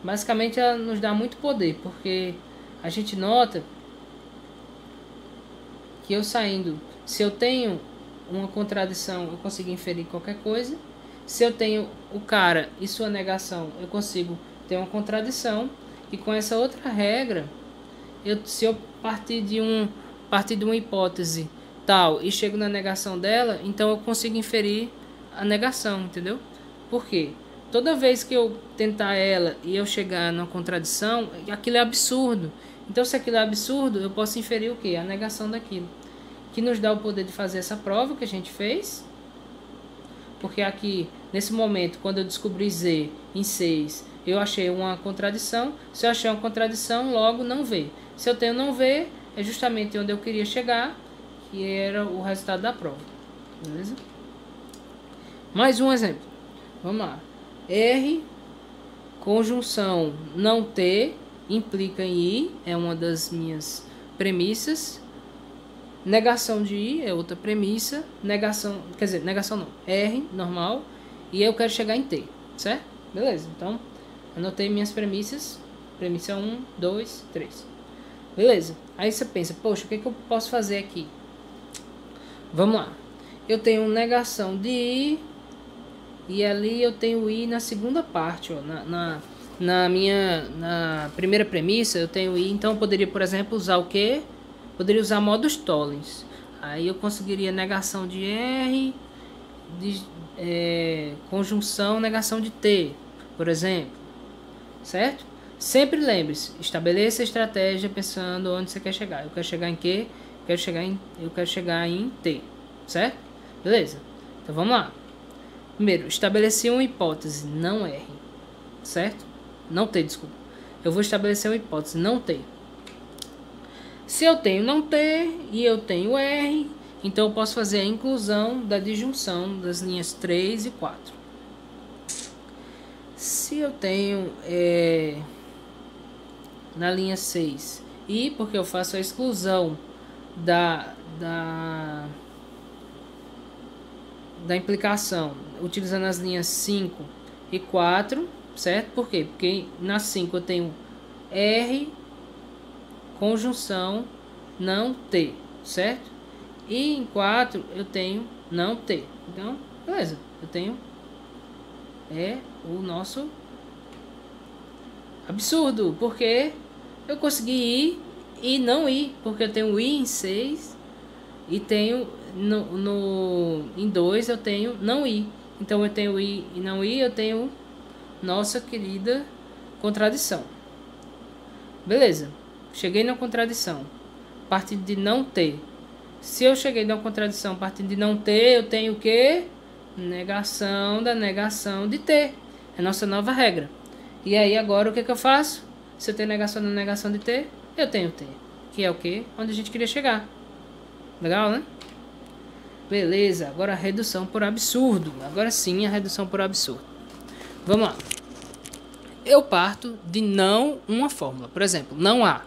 Basicamente ela nos dá muito poder, porque a gente nota que eu saindo, se eu tenho uma contradição, eu consigo inferir qualquer coisa. Se eu tenho o cara e sua negação, eu consigo ter uma contradição. E com essa outra regra, se eu partir de uma hipótese tal e chego na negação dela, então eu consigo inferir a negação, entendeu? Por quê? Toda vez que eu tentar ela e eu chegar numa contradição, aquilo é absurdo. Então, se aquilo é absurdo, eu posso inferir o quê? A negação daquilo. Que nos dá o poder de fazer essa prova que a gente fez. Porque aqui, nesse momento, quando eu descobri Z em 6, eu achei uma contradição. Se eu achei uma contradição, logo não V. Se eu tenho não V, é justamente onde eu queria chegar, que era o resultado da prova. Beleza? Mais um exemplo. Vamos lá. R, conjunção não T, implica em I, é uma das minhas premissas. Negação de I é outra premissa. Negação, quer dizer, negação não. R, normal. E eu quero chegar em T, certo? Beleza, então anotei minhas premissas. Premissa 1, 2, 3. Beleza. Aí você pensa, poxa, o que eu posso fazer aqui? Vamos lá. Eu tenho negação de I. E ali eu tenho I na segunda parte, ó, na primeira premissa eu tenho i, então eu poderia, por exemplo, usar o quê? Poderia usar modus tollens. Aí eu conseguiria negação de R, conjunção, negação de T, por exemplo, certo? Sempre lembre-se, estabeleça a estratégia pensando onde você quer chegar. Eu quero chegar em quê? Eu quero chegar em T, certo? Beleza? Então vamos lá. Primeiro, estabelecer uma hipótese, não R, certo? Não T, desculpa. Eu vou estabelecer uma hipótese, não T. Se eu tenho não T e eu tenho R, então eu posso fazer a inclusão da disjunção das linhas 3 e 4. Se eu tenho na linha 6 e porque eu faço a exclusão da implicação utilizando as linhas 5 e 4, certo? Por quê? Porque na 5 eu tenho R conjunção não T, certo? E em 4 eu tenho não T. Então, beleza. Eu tenho o nosso absurdo, porque eu consegui ir e não ir, porque eu tenho i em 6 e tenho em 2 eu tenho não ir. Então eu tenho i e não ir, eu tenho nossa querida contradição. Beleza. Cheguei na contradição partindo de não ter. Se eu cheguei na contradição partindo de não ter, eu tenho o que? Negação da negação de ter. É a nossa nova regra. E aí agora o que eu faço? Se eu tenho negação da negação de ter, eu tenho ter. Que é o que? Onde a gente queria chegar. Legal, né? Beleza. Agora a redução por absurdo. Agora sim a redução por absurdo. Vamos lá. Eu parto de não uma fórmula. Por exemplo, não há.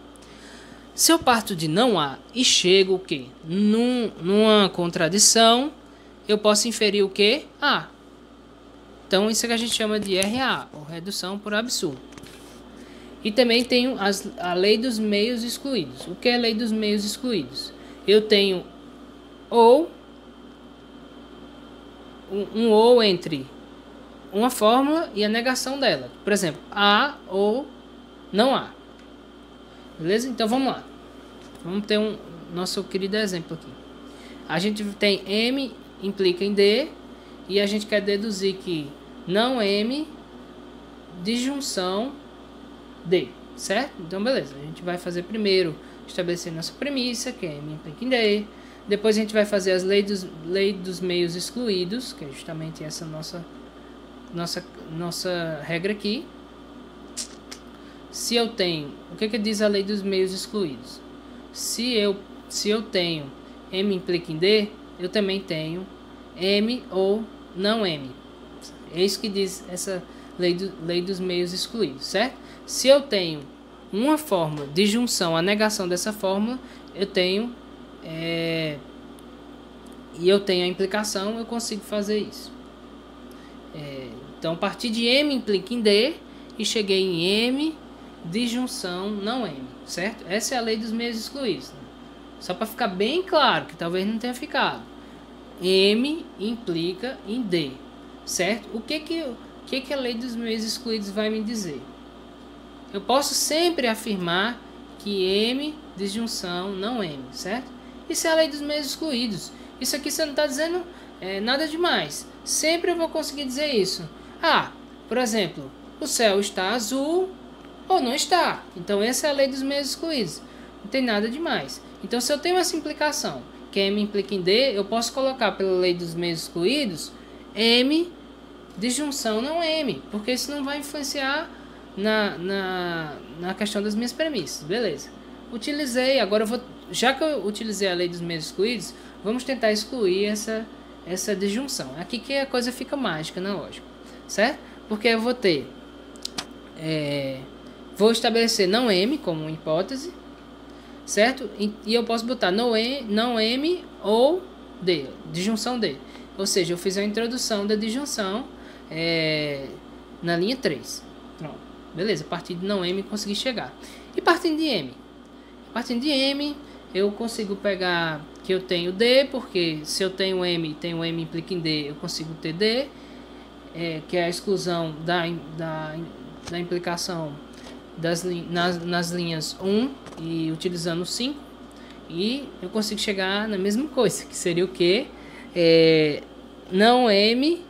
Se eu parto de não há e chego o quê? Numa contradição, eu posso inferir o quê? A. Então isso é que a gente chama de RA, ou redução por absurdo. E também tenho a lei dos meios excluídos. O que é a lei dos meios excluídos? Eu tenho ou um ou entre uma fórmula e a negação dela. Por exemplo, há ou não há. Beleza? Então vamos lá. Vamos ter nosso querido exemplo aqui. A gente tem M implica em D e a gente quer deduzir que não M disjunção D, certo? Então beleza, a gente vai fazer primeiro estabelecer nossa premissa, que é M implica em D. Depois a gente vai fazer as leis dos meios excluídos, que é justamente essa nossa regra aqui. Se eu tenho, o que diz a lei dos meios excluídos? Se eu tenho M implica em D, eu também tenho M ou não M. É isso que diz essa lei dos meios excluídos, certo? Se eu tenho uma fórmula de junção, a negação dessa fórmula, eu tenho e eu tenho a implicação, eu consigo fazer isso. Então, a partir de M implica em D e cheguei em M disjunção não M, certo? Essa é a lei dos meios excluídos. Só para ficar bem claro, que talvez não tenha ficado. M implica em D, certo? O que a lei dos meios excluídos vai me dizer? Eu posso sempre afirmar que M disjunção não M, certo? Isso é a lei dos meios excluídos. Isso aqui você não está dizendo nada demais. Sempre eu vou conseguir dizer isso. Ah, por exemplo, o céu está azul ou não está. Então essa é a lei dos meios excluídos. Não tem nada demais. Então se eu tenho essa implicação, que M implica em D, eu posso colocar pela lei dos meios excluídos M disjunção não M, porque isso não vai influenciar na questão das minhas premissas. Beleza. Utilizei, agora eu vou, já que eu utilizei a lei dos meios excluídos, vamos tentar excluir essa disjunção. Aqui que a coisa fica mágica, na lógica, certo? Porque eu vou ter vou estabelecer não M como uma hipótese, certo? E eu posso botar não M ou D, disjunção D. Ou seja, eu fiz a introdução da disjunção na linha 3. Pronto. Beleza, a partir de não M consegui chegar. E partindo de M? Partindo de M, eu consigo pegar que eu tenho D, porque se eu tenho M implica em D, eu consigo ter D, que é a exclusão da implicação nas linhas 1 e utilizando 5. E eu consigo chegar na mesma coisa, que seria o que? Não M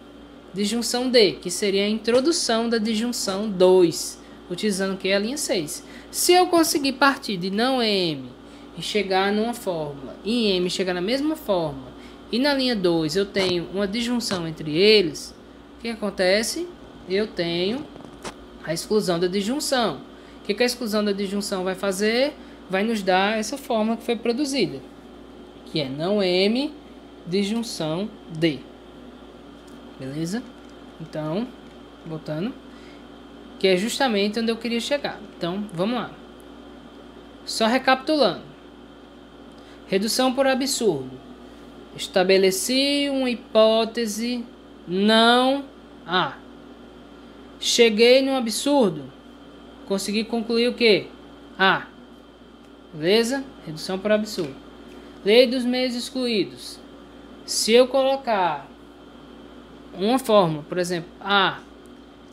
disjunção D, que seria a introdução da disjunção 2, utilizando o que? A linha 6. Se eu conseguir partir de não M e chegar numa fórmula, e em M chegar na mesma fórmula, e na linha 2 eu tenho uma disjunção entre eles, o que acontece? Eu tenho a exclusão da disjunção. O que a exclusão da disjunção vai fazer? Vai nos dar essa fórmula que foi produzida, que é não M disjunção D. Beleza? Então, voltando, que é justamente onde eu queria chegar. Então, vamos lá. Só recapitulando. Redução por absurdo. Estabeleci uma hipótese não A. Cheguei no absurdo. Consegui concluir o quê? A. Beleza? Redução por absurdo. Lei dos meios excluídos. Se eu colocar uma fórmula, por exemplo, A,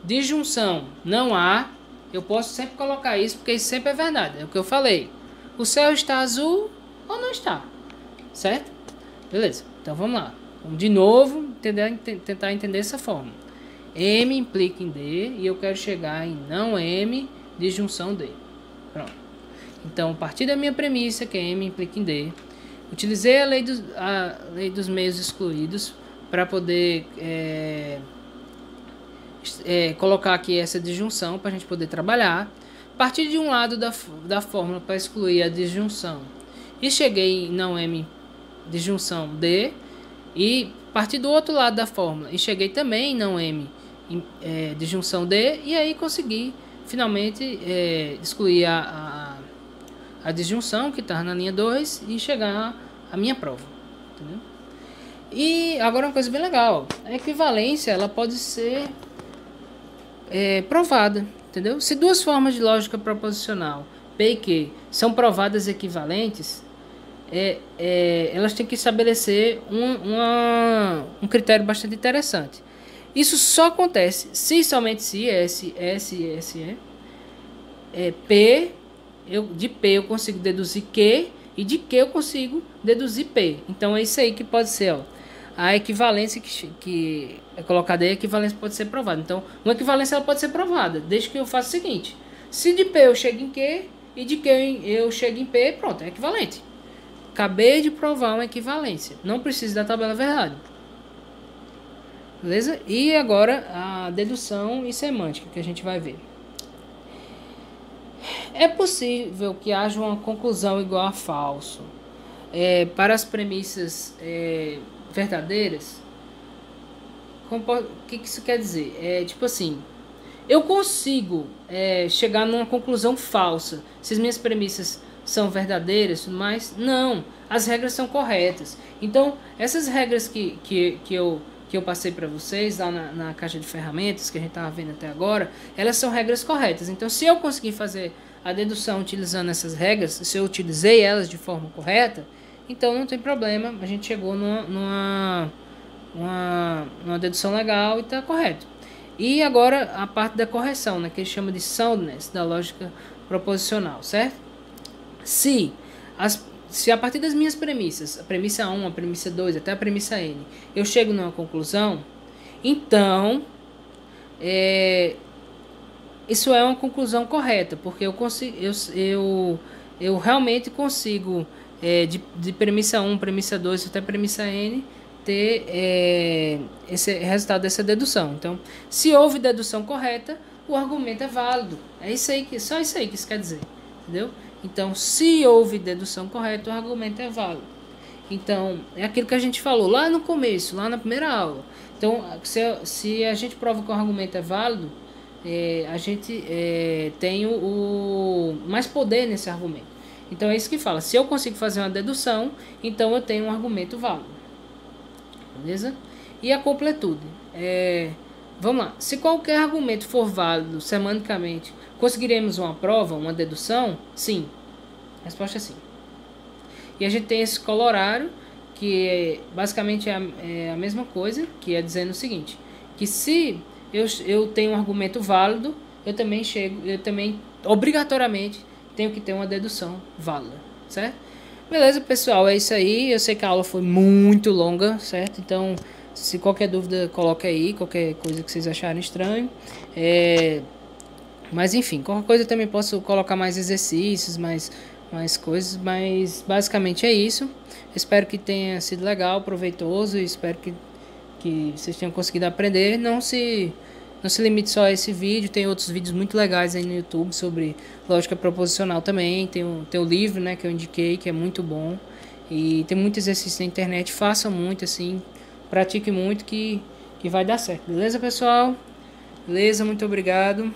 disjunção não A, eu posso sempre colocar isso, porque isso sempre é verdade. É o que eu falei. O céu está azul ou não está? Certo? Beleza. Então vamos lá. Vamos de novo tentar entender essa fórmula. M implica em D e eu quero chegar em não M disjunção D. Pronto. Então, a partir da minha premissa, que é M implica em D, utilizei a lei dos meios excluídos para poder colocar aqui essa disjunção para a gente poder trabalhar. Partir de um lado da fórmula para excluir a disjunção e cheguei em não M disjunção D, e partir do outro lado da fórmula e cheguei também em não M disjunção D, e aí consegui finalmente excluir a disjunção que está na linha 2 e chegar à minha prova, entendeu? E agora uma coisa bem legal, a equivalência ela pode ser provada, entendeu? Se duas formas de lógica proposicional P e Q são provadas equivalentes, elas têm que estabelecer um critério bastante interessante. Isso só acontece se somente se P, de P eu consigo deduzir Q e de Q eu consigo deduzir P. Então é isso aí que pode ser, ó, a equivalência que é colocada aí, a equivalência pode ser provada. Então uma equivalência ela pode ser provada, desde que eu faça o seguinte: se de P eu chego em Q e de Q eu chego em P, pronto, é equivalente. Acabei de provar uma equivalência, não preciso da tabela verdade. Beleza? E agora a dedução e semântica que a gente vai ver. É possível que haja uma conclusão igual a falso para as premissas verdadeiras? O que isso quer dizer? Tipo assim, eu consigo chegar numa conclusão falsa se as minhas premissas são verdadeiras e tudo mais? Não, as regras são corretas. Então, essas regras que eu passei para vocês lá na caixa de ferramentas que a gente estava vendo até agora, elas são regras corretas. Então, se eu conseguir fazer a dedução utilizando essas regras, se eu utilizei elas de forma correta, então não tem problema, a gente chegou numa dedução legal e está correto. E agora a parte da correção, né, que ele chama de soundness da lógica proposicional, certo? Se a partir das minhas premissas, a premissa 1, a premissa 2, até a premissa N, eu chego numa conclusão, então isso é uma conclusão correta, porque eu realmente consigo, de premissa 1, premissa 2 até premissa N, ter esse resultado dessa dedução. Então, se houve dedução correta, o argumento é válido. É isso aí só isso aí que isso quer dizer, entendeu? Então, se houve dedução correta, o argumento é válido. Então, é aquilo que a gente falou lá no começo, lá na primeira aula. Então, se a gente prova que o argumento é válido, a gente tem mais poder nesse argumento. Então, é isso que fala. Se eu consigo fazer uma dedução, então eu tenho um argumento válido. Beleza? E a completude. Vamos lá. Se qualquer argumento for válido semanticamente, conseguiremos uma prova, uma dedução? Sim. A resposta é sim. E a gente tem esse colorário, que basicamente é a mesma coisa, que é dizendo o seguinte, que se eu tenho um argumento válido, eu também obrigatoriamente tenho que ter uma dedução válida, certo? Beleza, pessoal, é isso aí. Eu sei que a aula foi muito longa, certo? Então, se qualquer dúvida, coloque aí, qualquer coisa que vocês acharem estranho. Mas enfim, qualquer coisa eu também posso colocar mais exercícios, mais coisas, mas basicamente é isso. Espero que tenha sido legal, proveitoso, e espero que vocês tenham conseguido aprender. Não se limite só a esse vídeo, tem outros vídeos muito legais aí no YouTube sobre lógica proposicional também. Tem o livro, né, que eu indiquei, que é muito bom. E tem muito exercício na internet, façam muito assim, pratique muito que vai dar certo. Beleza, pessoal? Beleza, muito obrigado.